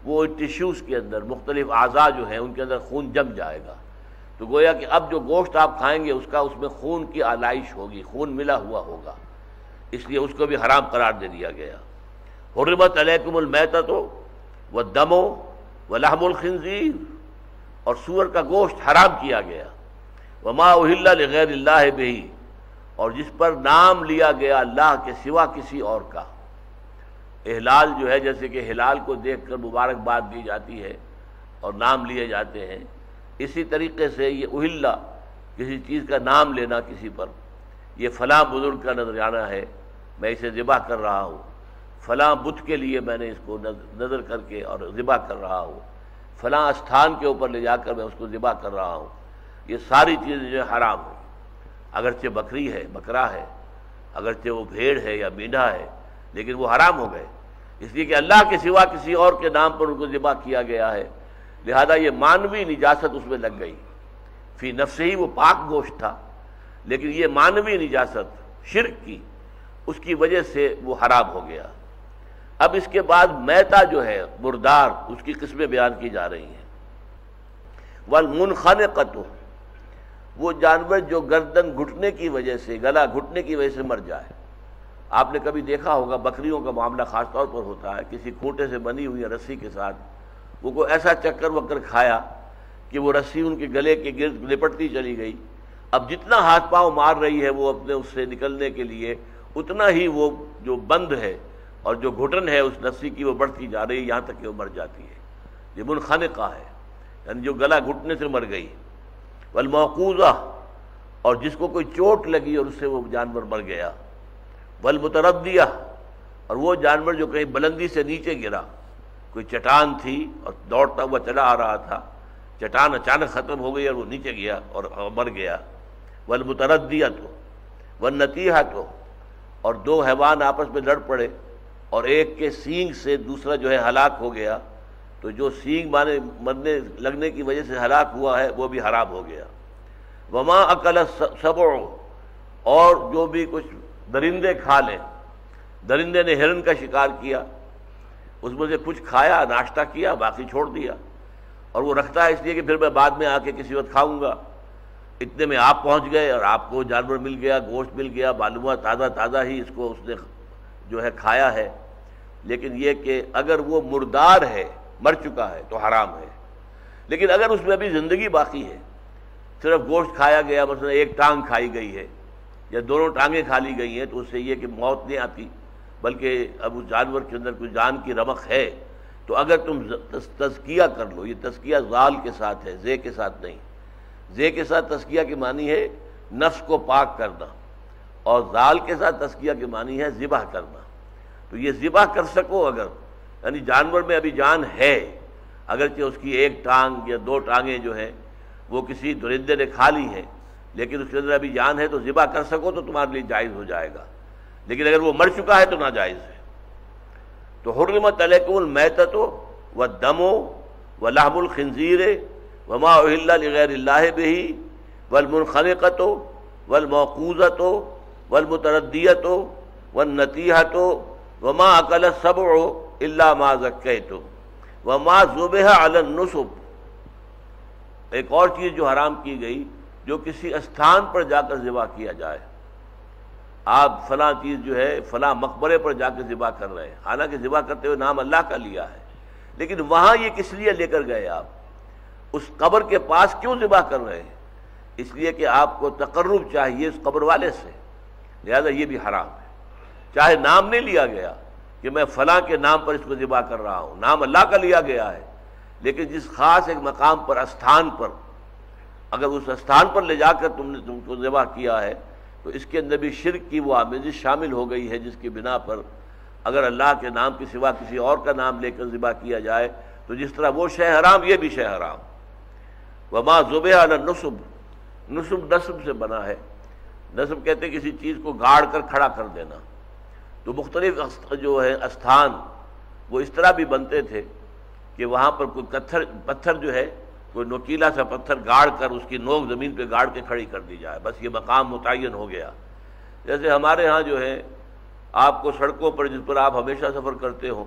وہ ٹیشوز کے اندر، مختلف اعضاء جو ہیں ان کے اندر خون جم جائے گا۔ تو گویا کہ اب جو گوشت آپ کھائیں گے اس میں خون کی آلائش ہوگی، خون ملا ہوا ہوگا، اس لیے اس کو بھی حرام قرار دے دیا گیا۔ حرمت علیکم المیتۃ والدم ولحم الخنزیر، اور سور کا گوشت حرام کیا گیا۔ وما اہل لغیر اللہ بہ، اور جس پر نام لیا گیا اللہ کے سوا کسی اور کا۔ احلال جو ہے، جیسے کہ ہلال کو دیکھ کر مبارکباد دی جاتی ہے اور نام لیے جاتے ہیں، اسی طریقے سے یہ اہل، کسی چیز کا نام لینا کسی پر، یہ فلاں بزرگ کا نذرانہ ہے، میں اسے ذبح کر رہا ہوں، فلاں بت کے لیے میں نے اس کو نظر کر کے اور ذبح کر رہا ہوں، فلاں استھان کے اوپر لے جا کر میں اس کو ذبح کر رہا ہوں، یہ ساری چیزیں جو حرام ہیں۔ اگرچہ بکری ہے، بکرا ہے، اگرچہ وہ بھیڑ ہے یا مینڈھا ہے، لیکن وہ حرام ہو گئے، اس لیے کہ اللہ کے سوا کسی اور کے نام پر ان کو ذبح کیا گیا ہے، لہذا یہ مانوی نجاست اس میں لگ گئی۔ فی نفس ہی وہ پاک گوشت تھا، لیکن یہ مانوی نجاست شرک کی، اس کی وجہ سے وہ حرام ہو گیا۔ اب اس کے بعد میتا جو ہے مردار، اس کی قسمیں بیان کی جا رہی ہیں۔ والمنخنقۃ، وہ جانور جو گردن گھٹنے کی وجہ سے، گلا گھٹنے کی وجہ سے مر جائے۔ آپ نے کبھی دیکھا ہوگا بکریوں کا معاملہ خاص طور پر ہوتا ہے، کسی کھوٹے سے بنی ہوئی رسی کے ساتھ وہ کوئی ایسا چکر وکر کھایا کہ وہ رسی ان کے گلے کے گرد لپٹتی چلی گئی۔ اب جتنا ہاتھ پاؤں مار رہی ہے وہ اپنے اس سے نکلنے کے لیے، اتنا ہی وہ جو بند ہے اور جو گھٹن ہے اس رسی کی وہ بڑھتی جا رہی ہے، یہاں تک کہ وہ مر جاتی ہے۔ یہ منخنقہ ہے۔ یعنی جو گلا گھٹنے سے مر گئی، والموقوذہ اور جس کو کوئی چوٹ لگی اور اس سے وہ جانور مر گیا، والمتردیہ اور وہ جانور جو کہیں بلندی سے نیچے گرا، کوئی چٹان تھی اور دوڑتا ہوا چلا آ رہا تھا، چٹان اچانک ختم ہو گئی اور وہ نیچے گیا اور مر گیا، والمتردیہ والنتیحہ اور دو حیوان آپس میں لڑ پڑے اور ایک کے سینگ سے دوسرا جو ہے ہلاک ہو گیا، تو جو سینگ مرنے لگنے کی وجہ سے ہلاک ہوا ہے وہ بھی حرام ہو گیا، وما اکل السبع اور جو بھی کچھ درندے کھا لیں، درندے نے ہرن کا شکار کیا، اس میں سے کچھ کھایا، ناشتہ کیا، باقی چھوڑ دیا، اور وہ رکھتا ہے اس لیے کہ پھر میں بعد میں آ کے کسی وقت کھاؤں گا، اتنے میں آپ پہنچ گئے اور آپ کو جانور مل گیا، گوشت مل گیا، معلوم ہوا تازہ تازہ ہی اس کو اس نے جو ہے کھایا ہے، لیکن یہ کہ اگر وہ مردار ہے، مر چکا ہے تو حرام ہے، لیکن اگر اس میں ابھی زندگی باقی ہے، صرف گوشت کھایا گیا، مثلا ایک ٹانگ کھائی گئی ہے یا دونوں ٹانگیں کھا لی گئی ہیں، تو اس سے یہ کہ موت نہیں آتی، بلکہ اب اس جانور کے اندر کوئی جان کی رمق ہے، تو اگر تم تزکیہ کر لو، یہ تزکیہ ذال کے ساتھ ہے، زے کے ساتھ نہیں، زے کے ساتھ تزکیہ کی معنی ہے نفس کو پاک کرنا، اور ذال کے ساتھ تزکیہ کی معنی ہے ذبح کرنا، تو یہ ذبح کر سکو اگر، یعنی جانور میں ابھی جان ہے، اگرچہ اس کی ایک ٹانگ یا دو ٹانگیں جو ہیں وہ کسی درندے نے کھا لی ہیں، لیکن اس کے اندر ابھی جان ہے، تو ذبح کر سکو تو تمہارے لیے جائز ہو جائے گا، لیکن اگر وہ مر چکا ہے تو ناجائز ہے۔ تو حرمت علیکم المیتۃ والدم ولحم الخنزیر وما اہل لغیر اللہ بہ والمنخنقۃ والموقوذۃ والمتردیۃ والنطیحۃ وما اکل السبع الا ما ذکیتم وما ذبح علی النصب۔ ایک اور چیز جو حرام کی گئی، جو کسی استھان پر جا کر ذبح کیا جائے، آپ فلاں چیز جو ہے فلاں مقبرے پر جا کے ذبح کر رہے ہیں، حالانکہ ذبح کرتے ہوئے نام اللہ کا لیا ہے، لیکن وہاں یہ کس لیے لے کر گئے آپ؟ اس قبر کے پاس کیوں ذبح کر رہے ہیں؟ اس لیے کہ آپ کو تقرب چاہیے اس قبر والے سے، لہذا یہ بھی حرام ہے۔ چاہے نام نہیں لیا گیا کہ میں فلاں کے نام پر اس کو ذبح کر رہا ہوں، نام اللہ کا لیا گیا ہے، لیکن جس خاص ایک مقام پر، استھان پر، اگر اس استھان پر لے جا کر تم نے تم کو ذبح کیا ہے تو اس کے اندر بھی شرک کی وہ آمیزش شامل ہو گئی ہے، جس کی بنا پر اگر اللہ کے نام کے سوا کسی اور کا نام لے کر ذبح کیا جائے تو جس طرح وہ شے حرام، یہ بھی شے حرام۔ وما ذبح علی النصب، نصب نصب سے بنا ہے، نصب کہتے ہیں کسی چیز کو گاڑ کر کھڑا کر دینا، تو مختلف جو ہے استھان وہ اس طرح بھی بنتے تھے کہ وہاں پر کوئی پتھر جو ہے، کوئی نوکیلا سا پتھر گاڑ کر اس کی نوک زمین پہ گاڑ کے کھڑی کر دی جائے، بس یہ مقام متعین ہو گیا۔ جیسے ہمارے ہاں جو ہے آپ کو سڑکوں پر جس پر آپ ہمیشہ سفر کرتے ہو،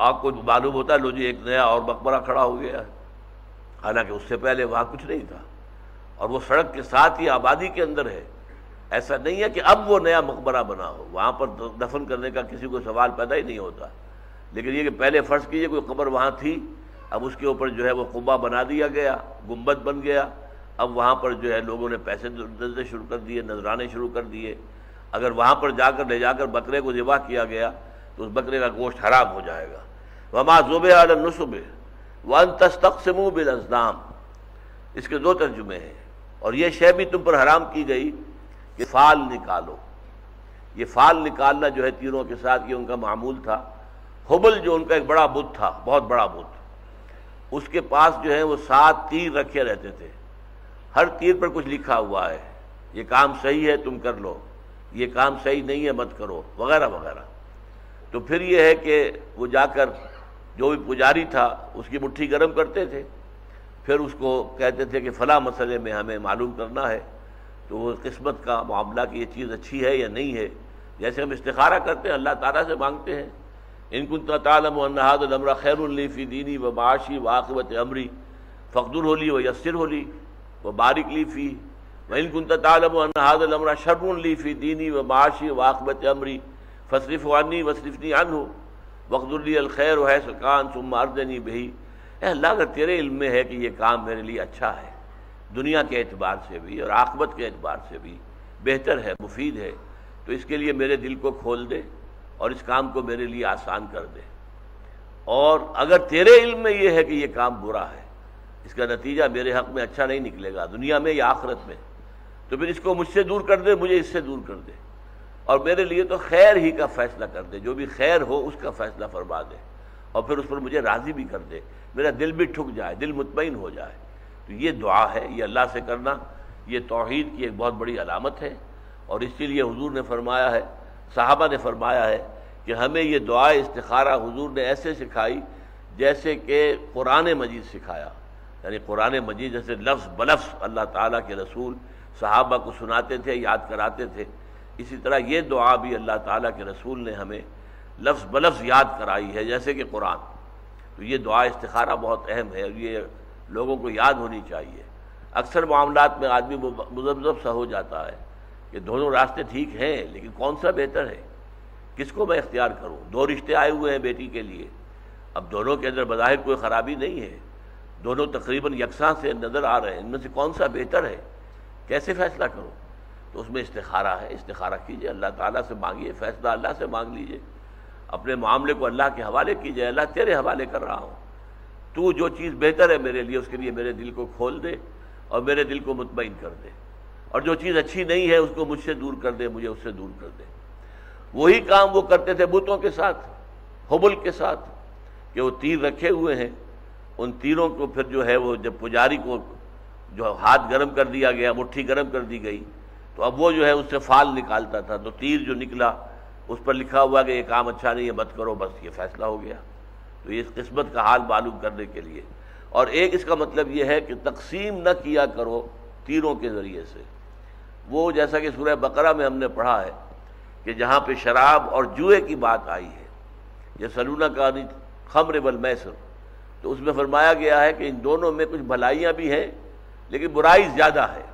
آپ کو معلوم ہوتا ہے لو جی ایک نیا اور مقبرہ کھڑا ہو گیا ہے، حالانکہ اس سے پہلے وہاں کچھ نہیں تھا، اور وہ سڑک کے ساتھ ہی آبادی کے اندر ہے۔ ایسا نہیں ہے کہ اب وہ نیا مقبرہ بنا ہو، وہاں پر دفن کرنے کا کسی کو سوال پیدا ہی نہیں ہوتا، لیکن یہ کہ پہلے فرض کیجئے کوئی قبر وہاں تھی، اب اس کے اوپر جو ہے وہ قبہ بنا دیا گیا، گنبد بن گیا، اب وہاں پر جو ہے لوگوں نے پیسے دینے شروع کر دیے، نذرانے شروع کر دیے، اگر وہاں پر جا کر لے جا کر بکرے کو ذبح کیا گیا تو اس بکرے کا گوشت حرام ہو جائے گا۔ وما ذبح علی النصب وان تستقسموا بالازلام، اس کے دو ترجمے ہیں، اور یہ شے بھی تم پر حرام کی گئی کہ فال نکالو۔ یہ فال نکالنا جو ہے تیروں کے ساتھ یہ ان کا معمول تھا۔ حبل جو ان کا ایک بڑا بت تھا، بہت بڑا بت، اس کے پاس جو ہے وہ 7 تیر رکھے رہتے تھے، ہر تیر پر کچھ لکھا ہوا ہے، یہ کام صحیح ہے تم کر لو، یہ کام صحیح نہیں ہے مت کرو، وغیرہ وغیرہ۔ تو پھر یہ ہے کہ وہ جا کر جو بھی پجاری تھا اس کی مٹھی گرم کرتے تھے، پھر اس کو کہتے تھے کہ فلاں مسئلے میں ہمیں معلوم کرنا ہے، تو وہ قسمت کا معاملہ کہ یہ چیز اچھی ہے یا نہیں ہے، جیسے ہم استخارہ کرتے ہیں، اللہ تعالیٰ سے مانگتے ہیں، ان کنت تعلم ان هذا الامر خیر لی فی دینی و معاشی و عاقبت امری فاقدره لی و یسره لی و بارک لی فی وان کنت تعلم ان هذا الامر شر لی فی دینی و معاشی و عاقبت امری فاصرف عنی واصرفنی عنہ واقدر لی الخیر حیث کان ثم ارجنی بہ۔ اے اللہ، اگر تیرے علم میں ہے کہ یہ کام میرے لیے اچھا ہے، دنیا کے اعتبار سے بھی اور عاقبت کے اعتبار سے بھی بہتر ہے، مفید ہے، تو اس کے لیے میرے دل کو کھول دے اور اس کام کو میرے لیے آسان کر دے، اور اگر تیرے علم میں یہ ہے کہ یہ کام برا ہے اس کا نتیجہ میرے حق میں اچھا نہیں نکلے گا دنیا میں یا آخرت میں، تو پھر اس کو مجھ سے دور کر دے، مجھے اس سے دور کر دے، اور میرے لیے تو خیر ہی کا فیصلہ کر دے، جو بھی خیر ہو اس کا فیصلہ فرما دے، اور پھر اس پر مجھے راضی بھی کر دے، میرا دل بھی ٹھک جائے، دل مطمئن ہو جائے۔ تو یہ دعا ہے، یہ اللہ سے کرنا، یہ توحید کی ایک بہت بڑی علامت ہے، اور اسی لیے حضور نے فرمایا ہے، صحابہ نے فرمایا ہے کہ ہمیں یہ دعا استخارہ حضور نے ایسے سکھائی جیسے کہ قرآن مجید سکھایا، یعنی قرآن مجید جیسے لفظ بلفظ اللہ تعالیٰ کے رسول صحابہ کو سناتے تھے، یاد کراتے تھے، اسی طرح یہ دعا بھی اللہ تعالیٰ کے رسول نے ہمیں لفظ بلفظ یاد کرائی ہے جیسے کہ قرآن۔ تو یہ دعا استخارہ بہت اہم ہے، اور یہ لوگوں کو یاد ہونی چاہیے۔ اکثر معاملات میں آدمی مذبذب سا ہو جاتا ہے کہ دونوں راستے ٹھیک ہیں لیکن کون سا بہتر ہے، کس کو میں اختیار کروں؟ دو رشتے آئے ہوئے ہیں بیٹی کے لیے، اب دونوں کے اندر بظاہر کوئی خرابی نہیں ہے، دونوں تقریباً یکساں سے نظر آ رہے ہیں، ان میں سے کون سا بہتر ہے، کیسے فیصلہ کروں؟ تو اس میں استخارہ ہے، استخارہ کیجئے، اللہ تعالیٰ سے مانگیے، فیصلہ اللہ سے مانگ لیجئے، اپنے معاملے کو اللہ کے حوالے کیجئے، اللہ تیرے حوالے کر رہا ہوں، تو جو چیز بہتر ہے میرے لیے اس کے لیے میرے دل کو کھول دے اور میرے دل کو مطمئن کر دے، اور جو چیز اچھی نہیں ہے اس کو مجھ سے دور کر دے، مجھے اس سے دور کر دے۔ وہی کام وہ کرتے تھے بتوں کے ساتھ، حبل کے ساتھ، کہ وہ تیر رکھے ہوئے ہیں، ان تیروں کو پھر جو ہے وہ جب پجاری کو جو ہاتھ گرم کر دیا گیا، مٹھی گرم کر دی گئی، تو اب وہ جو ہے اس سے فال نکالتا تھا، تو تیر جو نکلا اس پر لکھا ہوا کہ یہ کام اچھا نہیں ہے مت کرو، بس یہ فیصلہ ہو گیا۔ تو یہ اس قسمت کا حال معلوم کرنے کے لیے، اور ایک اس کا مطلب یہ ہے کہ تقسیم نہ کیا کرو تیروں کے ذریعے سے، وہ جیسا کہ سورہ بقرہ میں ہم نے پڑھا ہے کہ جہاں پہ شراب اور جوئے کی بات آئی ہے، یسألونک عن الخمر والمیسر، تو اس میں فرمایا گیا ہے کہ ان دونوں میں کچھ بھلائیاں بھی ہیں لیکن برائی زیادہ ہے،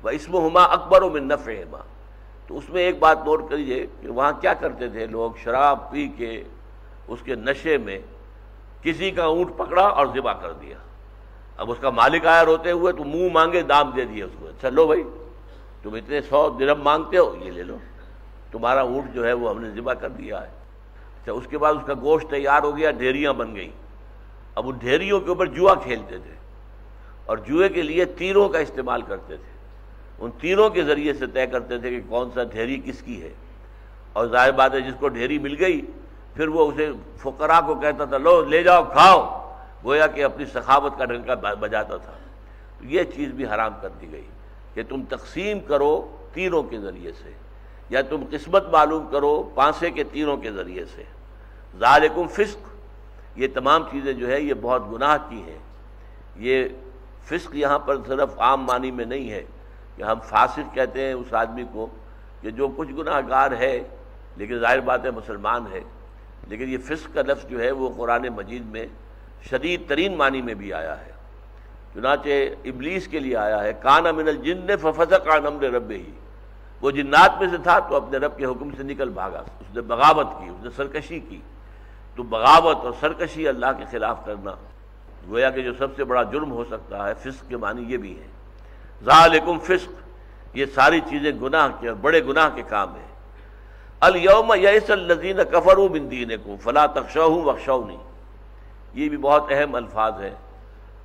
وَإِسْمُهُمَا أَكْبَرُ مِن نَفْعِهِمَا۔ تو اس میں ایک بات نوٹ کریے کہ وہاں کیا کرتے تھے لوگ، شراب پی کے اس کے نشے میں کسی کا اونٹ پکڑا اور ذبح کر دیا، اب اس کا مالک آیا روتے ہوئے تو منہ مانگے دام دے دیے اس کو، اچھا لو بھائی تم اتنے 100 درہم مانگتے ہو، یہ لے لو، تمہارا اونٹ جو ہے وہ ہم نے ذبح کر دیا ہے۔ اچھا اس کے بعد اس کا گوشت تیار ہو گیا، ڈھیریاں بن گئیں، اب ان ڈھیریوں کے اوپر جوا کھیلتے تھے، اور جوئے کے لیے تیروں کا استعمال کرتے تھے، ان تیروں کے ذریعے سے طے کرتے تھے کہ کون سا ڈھیری کس کی ہے، اور ظاہر بات ہے جس کو ڈھیری مل گئی پھر وہ اسے فقراء کو کہتا تھا لو لے جاؤ کھاؤ، گویا کہ اپنی سخاوت کا ڈنکا بجاتا تھا۔ تو یہ چیز بھی حرام کر دی گئی کہ تم تقسیم کرو تیروں کے ذریعے سے، یا تم قسمت معلوم کرو پانسے کے تیروں کے ذریعے سے۔ ذالکم فسق، یہ تمام چیزیں جو ہے یہ بہت گناہ کی ہیں۔ یہ فسق یہاں پر صرف عام معنی میں نہیں ہے کہ ہم فاسق کہتے ہیں اس آدمی کو کہ جو کچھ گناہ گار ہے لیکن ظاہر بات ہے مسلمان ہے، لیکن یہ فسق کا لفظ جو ہے وہ قرآن مجید میں شدید ترین معنی میں بھی آیا ہے، چنانچہ ابلیس کے لیے آیا ہے کان من الجن ففسق عن امر ربہ، وہ جنات میں سے تھا تو اپنے رب کے حکم سے نکل بھاگا، اس نے بغاوت کی، اس نے سرکشی کی۔ تو بغاوت اور سرکشی اللہ کے خلاف کرنا گویا کہ جو سب سے بڑا جرم ہو سکتا ہے، فسق کے معنی یہ بھی ہے۔ ذالکم فسق، یہ ساری چیزیں گناہ کے اور بڑے گناہ کے کام ہیں۔ الیوم یئس الذین کفروا من دینکم فلا تخشوهم واخشونی، یہ بھی بہت اہم الفاظ ہیں۔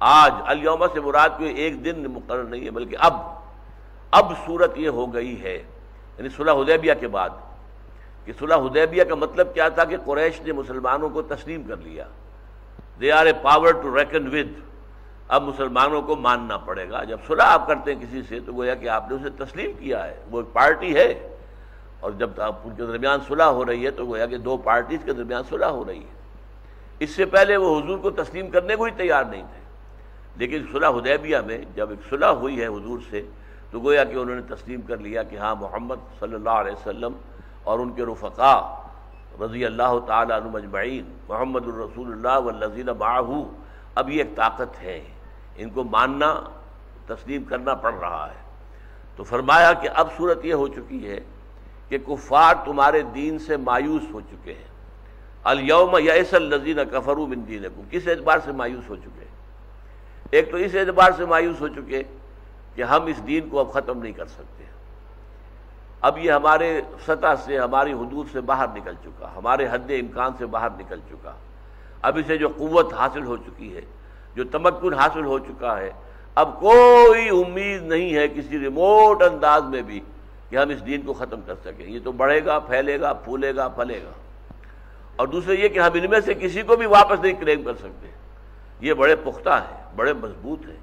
آج الیوم سے مراد کوئی ایک دن مقرر نہیں ہے بلکہ اب صورت یہ ہو گئی ہے، یعنی صلح حدیبیہ کے بعد، کہ صلح حدیبیہ کا مطلب کیا تھا کہ قریش نے مسلمانوں کو تسلیم کر لیا، they are a power to reckon with, اب مسلمانوں کو ماننا پڑے گا۔ جب صلح آپ کرتے ہیں کسی سے تو گویا کہ آپ نے اسے تسلیم کیا ہے، وہ ایک پارٹی ہے، اور جب آپ ان کے درمیان صلح ہو رہی ہے تو گویا کہ دو پارٹیز کے درمیان صلح ہو رہی ہے۔ اس سے پہلے وہ حضور کو تسلیم کرنے کو ہی تیار نہیں تھے، لیکن صلح حدیبیہ میں جب ایک صلح ہوئی ہے حضور سے تو گویا کہ انہوں نے تسلیم کر لیا کہ ہاں محمد صلی اللہ علیہ وسلم اور ان کے رفقاء رضی اللہ تعالی عنہم اجمعین، محمد الرسول اللہ والذین معہ، اب یہ ایک طاقت ہے، ان کو ماننا تسلیم کرنا پڑ رہا ہے۔ تو فرمایا کہ اب صورت یہ ہو چکی ہے کہ کفار تمہارے دین سے مایوس ہو چکے ہیں۔ الیوم یئس الذین کفروا من دینکم، کس اعتبار سے مایوس ہو چکے؟ ایک تو اس اعتبار سے مایوس ہو چکے کہ ہم اس دین کو اب ختم نہیں کر سکتے، اب یہ ہمارے سطح سے، ہماری حدود سے باہر نکل چکا، ہمارے حد امکان سے باہر نکل چکا، اب اسے جو قوت حاصل ہو چکی ہے، جو تمکن حاصل ہو چکا ہے، اب کوئی امید نہیں ہے کسی ریموٹ انداز میں بھی کہ ہم اس دین کو ختم کر سکیں۔ یہ تو بڑھے گا، پھیلے گا، پھولے گا، پھلے گا۔ اور دوسرے یہ کہ ہم ان میں سے کسی کو بھی واپس نہیں کلیم کر سکتے۔ یہ بڑے پختہ ہیں، بڑے مضبوط ہیں،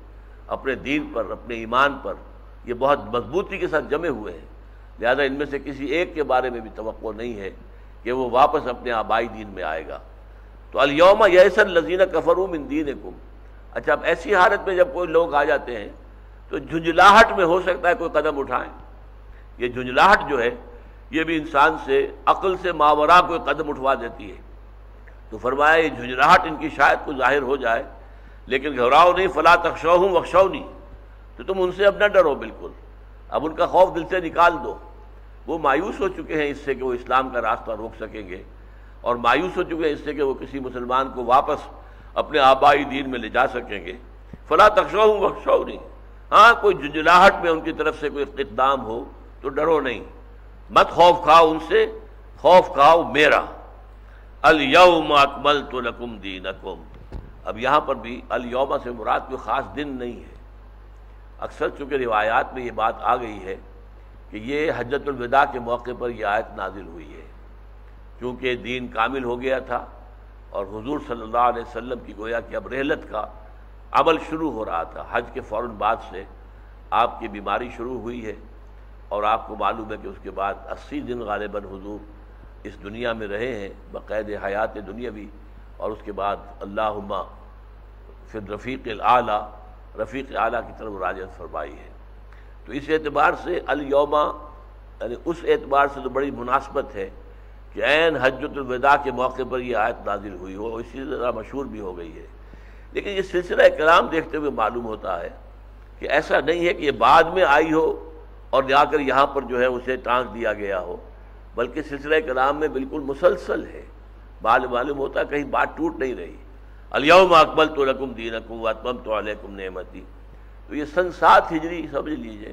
اپنے دین پر، اپنے ایمان پر یہ بہت مضبوطی کے ساتھ جمے ہوئے ہیں، لہذا ان میں سے کسی ایک کے بارے میں بھی توقع نہیں ہے کہ وہ واپس اپنے آبائی دین میں آئے گا۔ تو الیوم یئس الذین کفروا من دینکم، اچھا اب ایسی حالت میں جب کوئی لوگ آ جاتے ہیں تو جھنجھلاہٹ میں ہو سکتا ہے کوئی قدم اٹھائیں۔ یہ جھنجھلاہٹ جو ہے یہ بھی انسان سے عقل سے ماوراء کوئی قدم اٹھوا دیتی ہے۔ تو فرمایا یہ جھنجھلاہٹ ان کی شاید کو ظاہر ہو جائے، لیکن گھبراؤ نہیں، فلا تخشوہم واخشونی، تو تم ان سے اب نہ ڈرو، بالکل اب ان کا خوف دل سے نکال دو۔ وہ مایوس ہو چکے ہیں اس سے کہ وہ اسلام کا راستہ روک سکیں گے، اور مایوس ہو چکے ہیں اس سے کہ وہ کسی مسلمان کو واپس اپنے آبائی دین میں لے جا سکیں گے۔ فلا تخشوہم واخشونی، ہاں کوئی جھنجھلاہٹ میں ان کی طرف سے کوئی اقدام ہو تو ڈرو نہیں، مت خوف کھاؤ ان سے، خوف کھاؤ میرا۔ الیوم اکملت لکم دینکم، اب یہاں پر بھی الیوم سے مراد کوئی خاص دن نہیں ہے۔ اکثر چونکہ روایات میں یہ بات آ گئی ہے کہ یہ حجۃ الوداع کے موقع پر یہ آیت نازل ہوئی ہے، کیونکہ دین کامل ہو گیا تھا اور حضور صلی اللہ علیہ وسلم کی گویا کہ اب رحلت کا عمل شروع ہو رہا تھا۔ حج کے فوراً بعد سے آپ کی بیماری شروع ہوئی ہے، اور آپ کو معلوم ہے کہ اس کے بعد 80 دن غالباً حضور اس دنیا میں رہے ہیں بقید حیات دنیاوی، اور اس کے بعد اللہم فی الرفیق الاعلیٰ، رفیق اعلیٰ کی طرف مراجعت فرمائی ہے۔ تو اس اعتبار سے الیوم یعنی اس اعتبار سے تو بڑی مناسبت ہے کہ عین حجۃ الوداع کے موقع پر یہ آیت نازل ہوئی ہو، اسی طرح مشہور بھی ہو گئی ہے۔ لیکن یہ سلسلہ کلام دیکھتے ہوئے معلوم ہوتا ہے کہ ایسا نہیں ہے کہ یہ بعد میں آئی ہو اور جا کر یہاں پر جو ہے اسے ٹانک دیا گیا ہو، بلکہ سلسلہ کلام میں بالکل مسلسل ہے۔ معلوم ہوتا ہے کہیں بات ٹوٹ نہیں رہی۔ الیوم اکملت لکم دینکم واتممت علیکم نعمتی، تو یہ سن 7 ہجری سمجھ لیجئے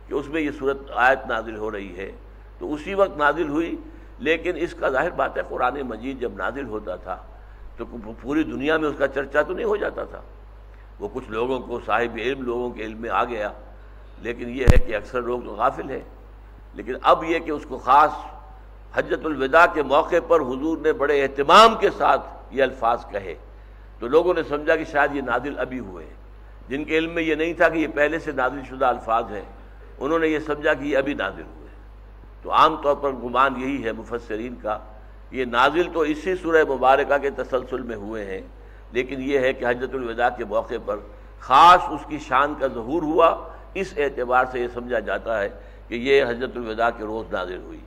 کہ اس میں یہ صورت آیت نازل ہو رہی ہے، تو اسی وقت نازل ہوئی۔ لیکن اس کا ظاہر بات ہے قرآن مجید جب نازل ہوتا تھا تو پوری دنیا میں اس کا چرچا تو نہیں ہو جاتا تھا، وہ کچھ لوگوں کو صاحب علم لوگوں کے علم میں آ گیا، لیکن یہ ہے کہ اکثر لوگ تو غافل ہیں۔ لیکن اب یہ کہ اس کو خاص حجۃ الوداع کے موقع پر حضور نے بڑے اہتمام کے ساتھ یہ الفاظ کہے، تو لوگوں نے سمجھا کہ شاید یہ نازل ابھی ہوئے ہیں۔ جن کے علم میں یہ نہیں تھا کہ یہ پہلے سے نازل شدہ الفاظ ہیں، انہوں نے یہ سمجھا کہ یہ ابھی نازل ہوئے۔ تو عام طور پر گمان یہی ہے مفسرین کا، یہ نازل تو اسی سورہ مبارکہ کے تسلسل میں ہوئے ہیں، لیکن یہ ہے کہ حجۃ الوداع کے موقع پر خاص اس کی شان کا ظہور ہوا، اس اعتبار سے یہ سمجھا جاتا ہے کہ یہ حجۃ الوداع کے روز نازل ہوئی۔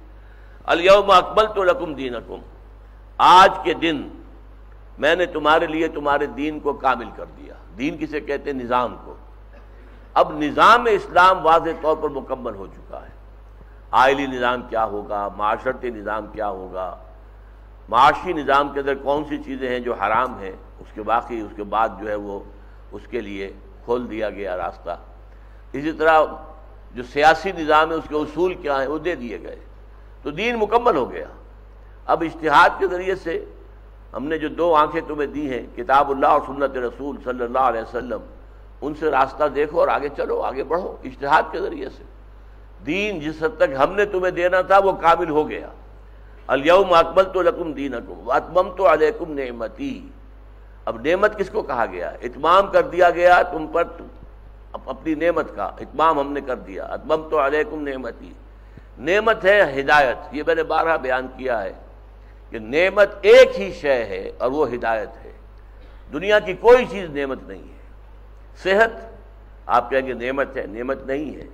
الیوم اکملت لکم دینکم، آج کے دن میں نے تمہارے لیے تمہارے دین کو کامل کر دیا۔ دین کسے کہتے ہیں؟ نظام کو۔ اب نظام اسلام واضح طور پر مکمل ہو چکا ہے۔ آئلی نظام کیا ہوگا، معاشرتی نظام کیا ہوگا، معاشی نظام کے اندر کون سی چیزیں ہیں جو حرام ہیں، اس کے باقی اس کے بعد جو ہے وہ اس کے لیے کھول دیا گیا راستہ۔ اسی طرح جو سیاسی نظام ہے اس کے اصول کیا ہیں وہ دے دیے گئے، تو دین مکمل ہو گیا۔ اب اجتہاد کے ذریعے سے ہم نے جو 2 آنکھیں تمہیں دی ہیں، کتاب اللہ اور سنت رسول صلی اللہ علیہ وسلم، ان سے راستہ دیکھو اور آگے چلو، آگے بڑھو اجتہاد کے ذریعے سے۔ دین جس حد تک ہم نے تمہیں دینا تھا وہ کامل ہو گیا۔ الیوم اکملت لکم دینکم واتممت علیکم نعمتی، اب نعمت کس کو کہا گیا؟ اتمام کر دیا گیا تم پر اپنی نعمت کا، اتمام ہم نے کر دیا۔ اتممت علیکم نعمتی، نعمت ہے ہدایت۔ یہ میں نے بارہا بیان کیا ہے کہ نعمت ایک ہی شے ہے اور وہ ہدایت ہے، دنیا کی کوئی چیز نعمت نہیں ہے۔ صحت آپ کہیں گے نعمت ہے، نعمت نہیں ہے۔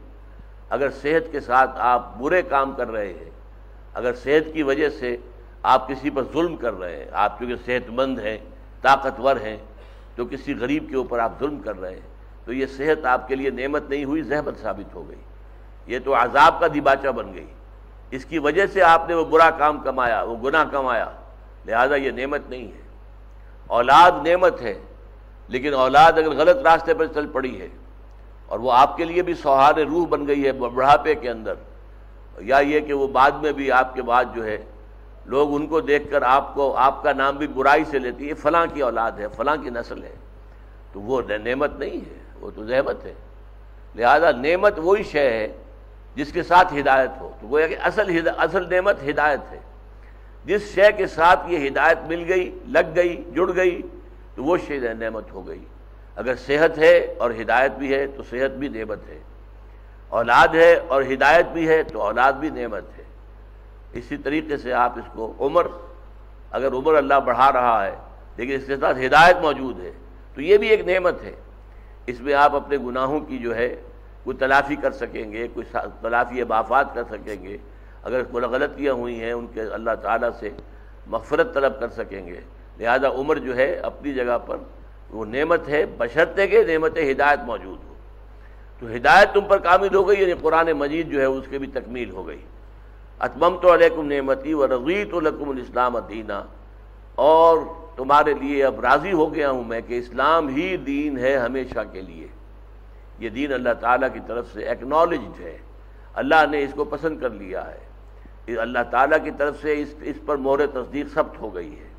اگر صحت کے ساتھ آپ برے کام کر رہے ہیں، اگر صحت کی وجہ سے آپ کسی پر ظلم کر رہے ہیں، آپ چونکہ صحت مند ہیں، طاقتور ہیں، تو کسی غریب کے اوپر آپ ظلم کر رہے ہیں، تو یہ صحت آپ کے لیے نعمت نہیں ہوئی، زحمت ثابت ہو گئی، یہ تو عذاب کا دیباچہ بن گئی۔ اس کی وجہ سے آپ نے وہ برا کام کمایا، وہ گناہ کمایا، لہذا یہ نعمت نہیں ہے۔ اولاد نعمت ہے، لیکن اولاد اگر غلط راستے پر چل پڑی ہے اور وہ آپ کے لیے بھی سوہار روح بن گئی ہے بڑھاپے کے اندر، یا یہ کہ وہ بعد میں بھی آپ کے بعد جو ہے لوگ ان کو دیکھ کر آپ کا نام بھی برائی سے لیتی ہے، فلاں کی اولاد ہے، فلاں کی نسل ہے، تو وہ نعمت نہیں ہے، وہ تو زحمت ہے۔ لہذا نعمت وہی شے ہے جس کے ساتھ ہدایت ہو، تو گویا کہ اصل نعمت ہدایت ہے۔ جس شے کے ساتھ یہ ہدایت مل گئی، لگ گئی، جڑ گئی، تو وہ شے نعمت ہو گئی۔ اگر صحت ہے اور ہدایت بھی ہے تو صحت بھی نعمت ہے، اولاد ہے اور ہدایت بھی ہے تو اولاد بھی نعمت ہے۔ اسی طریقے سے آپ اس کو اگر عمر اللہ بڑھا رہا ہے لیکن اس کے ساتھ ہدایت موجود ہے تو یہ بھی ایک نعمت ہے۔ اس میں آپ اپنے گناہوں کی جو ہے کوئی تلافی کر سکیں گے، کوئی تلافی بافات کر سکیں گے، اگر کوئی غلطیاں ہوئی ہیں ان کے اللہ تعالیٰ سے مغفرت طلب کر سکیں گے۔ لہذا عمر جو ہے اپنی جگہ پر وہ نعمت ہے، بشرطے کہ نعمت ہدایت موجود ہو۔ تو ہدایت تم پر کامل ہو گئی، یعنی قرآن مجید جو ہے اس کے بھی تکمیل ہو گئی۔ اتممت علیکم نعمتی ورضیت لکم الاسلام دینا، اور تمہارے لیے اب راضی ہو گیا ہوں میں کہ اسلام ہی دین ہے ہمیشہ کے لیے۔ یہ دین اللہ تعالیٰ کی طرف سے ایکنالجڈ ہے، اللہ نے اس کو پسند کر لیا ہے، اللہ تعالیٰ کی طرف سے اس پر مہر تصدیق ثبت ہو گئی ہے۔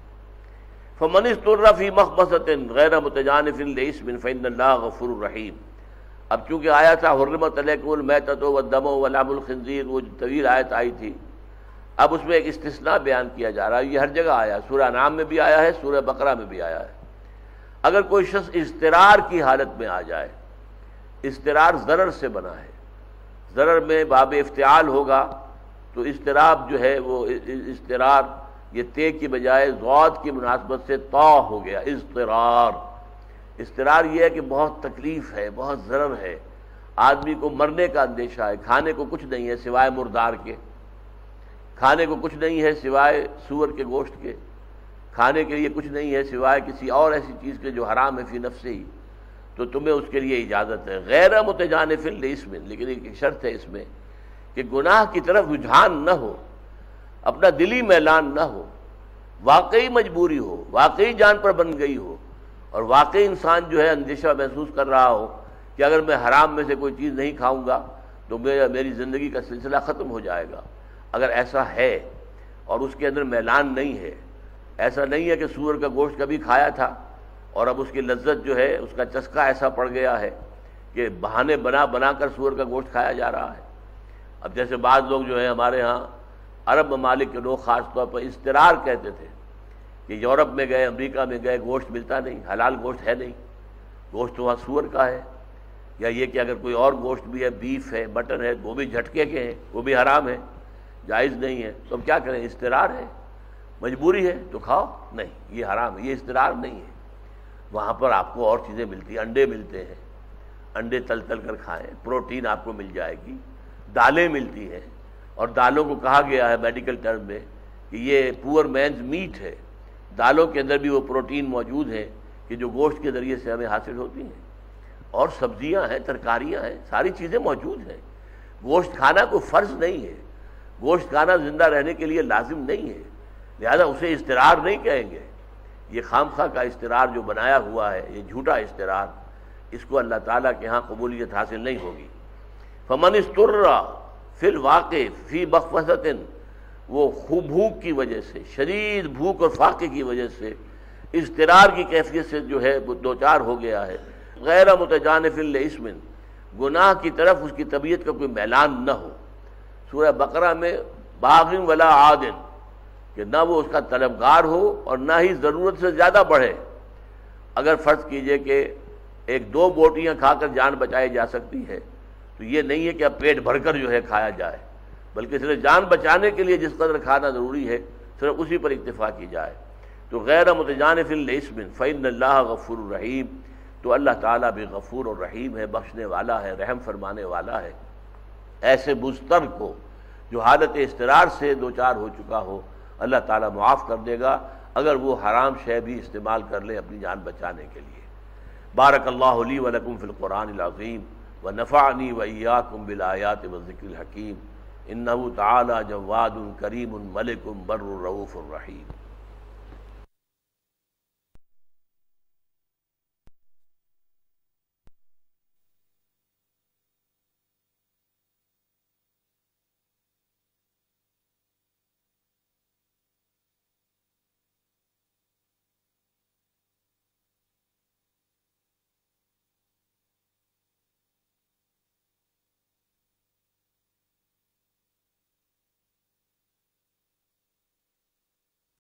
فمن اضطر فی مخمصۃ غیر متجانف لإثم فإن اللہ غفور رحیم۔ اب چونکہ آیا تھا حرمت علیکم المیتۃ والدم ولحم الخنزیر، وہ جو طویل آیت آئی تھی، اب اس میں ایک استثناء بیان کیا جا رہا ہے۔ یہ ہر جگہ آیا، سورہ انعام میں بھی آیا ہے، سورہ بقرہ میں بھی آیا ہے۔ اگر کوئی شخص اضطرار کی حالت میں آ جائے، اضطرار ضرر سے بنا ہے، ضرر میں باب افتعال ہوگا، تو اضطراب جو ہے وہ اضطرار یہ تے کی بجائے ضاد کی مناسبت سے طا ہو گیا، اضطرار۔ اضطرار یہ ہے کہ بہت تکلیف ہے، بہت ضرر ہے، آدمی کو مرنے کا اندیشہ ہے، کھانے کو کچھ نہیں ہے سوائے مردار کے، کھانے کو کچھ نہیں ہے سوائے سور کے گوشت کے، کھانے کے لیے کچھ نہیں ہے سوائے کسی اور ایسی چیز کے جو حرام ہے فی نفسہ ہی، تو تمہیں اس کے لیے اجازت ہے غیر متجانف لإثم، لیکن ایک شرط ہے اس میں کہ گناہ کی طرف رجحان نہ ہو، اپنا دلی میلان نہ ہو، واقعی مجبوری ہو، واقعی جان پر بن گئی ہو، اور واقعی انسان جو ہے اندیشہ محسوس کر رہا ہو کہ اگر میں حرام میں سے کوئی چیز نہیں کھاؤں گا تو میری زندگی کا سلسلہ ختم ہو جائے گا۔ اگر ایسا ہے اور اس کے اندر میلان نہیں ہے، ایسا نہیں ہے کہ سور کا گوشت کبھی کھایا تھا اور اب اس کی لذت جو ہے اس کا چسکا ایسا پڑ گیا ہے کہ بہانے بنا بنا کر سور کا گوشت کھایا جا رہا ہے۔ اب جیسے بعض لوگ جو ہیں ہمارے ہاں عرب ممالک کے لوگ خاص طور پر اضطرار کہتے تھے کہ یورپ میں گئے، امریکہ میں گئے، گوشت ملتا نہیں، حلال گوشت ہے نہیں، گوشت تو وہاں سور کا ہے، یا یہ کہ اگر کوئی اور گوشت بھی ہے، بیف ہے، مٹن ہے، وہ بھی جھٹکے کے ہیں، وہ بھی حرام ہے، جائز نہیں ہے، تو ہم کیا کریں؟ اضطرار ہے، مجبوری ہے تو کھاؤ، نہیں یہ حرام ہے، یہ اضطرار نہیں ہے۔ وہاں پر آپ کو اور چیزیں ملتی ہیں، انڈے ملتے ہیں، انڈے تل تل کر کھائیں، پروٹین آپ کو مل جائے گی، دالیں ملتی ہیں، اور دالوں کو کہا گیا ہے میڈیکل ٹرم میں کہ یہ پور مینز میٹ ہے، دالوں کے اندر بھی وہ پروٹین موجود ہیں کہ جو گوشت کے ذریعے سے ہمیں حاصل ہوتی ہیں، اور سبزیاں ہیں، ترکاریاں ہیں، ساری چیزیں موجود ہیں۔ گوشت کھانا کوئی فرض نہیں ہے، گوشت کھانا زندہ رہنے کے لیے لازم نہیں ہے، لہذا اسے اضطرار نہیں کہیں گے۔ یہ خام خواہ کا اضطرار جو بنایا ہوا ہے، یہ جھوٹا اضطرار، اس کو اللہ تعالیٰ کے ہاں قبولیت حاصل نہیں ہوگی۔ فمن اضطر فی الواقع فی مخمصۃ، وہ خوب بھوک کی وجہ سے، شدید بھوک اور فاقے کی وجہ سے اضطرار کی کیفیت سے جو ہے وہ دوچار ہو گیا ہے، غیر متجانف لإثم، گناہ کی طرف اس کی طبیعت کا کوئی میلان نہ ہو۔ سورہ بقرہ میں باغ ولا عاد، کہ نہ وہ اس کا طلبگار ہو اور نہ ہی ضرورت سے زیادہ بڑھے۔ اگر فرض کیجئے کہ ایک دو بوٹیاں کھا کر جان بچائی جا سکتی ہے تو یہ نہیں ہے کہ اب پیٹ بھر کر جو ہے کھایا جائے، بلکہ صرف جان بچانے کے لیے جس قدر کھانا ضروری ہے صرف اسی پر اکتفا کی جائے۔ تو غیر متجانف لإثم فإن اللہ غفور رحیم، تو اللہ تعالیٰ بھی غفور اور رحیم ہے، بخشنے والا ہے، رحم فرمانے والا ہے۔ ایسے مضطر کو جو حالت اضطرار سے دوچار ہو چکا ہو، اللہ تعالیٰ معاف کر دے گا اگر وہ حرام شے بھی استعمال کر لے اپنی جان بچانے کے لیے۔ بارک اللہ لی ولکم فی القرآن العظیم ونفعنی وإیاکم بالآیات والذکر الحکیم، انہ تعالی جواد کریم ملک بر رؤوف الرحیم۔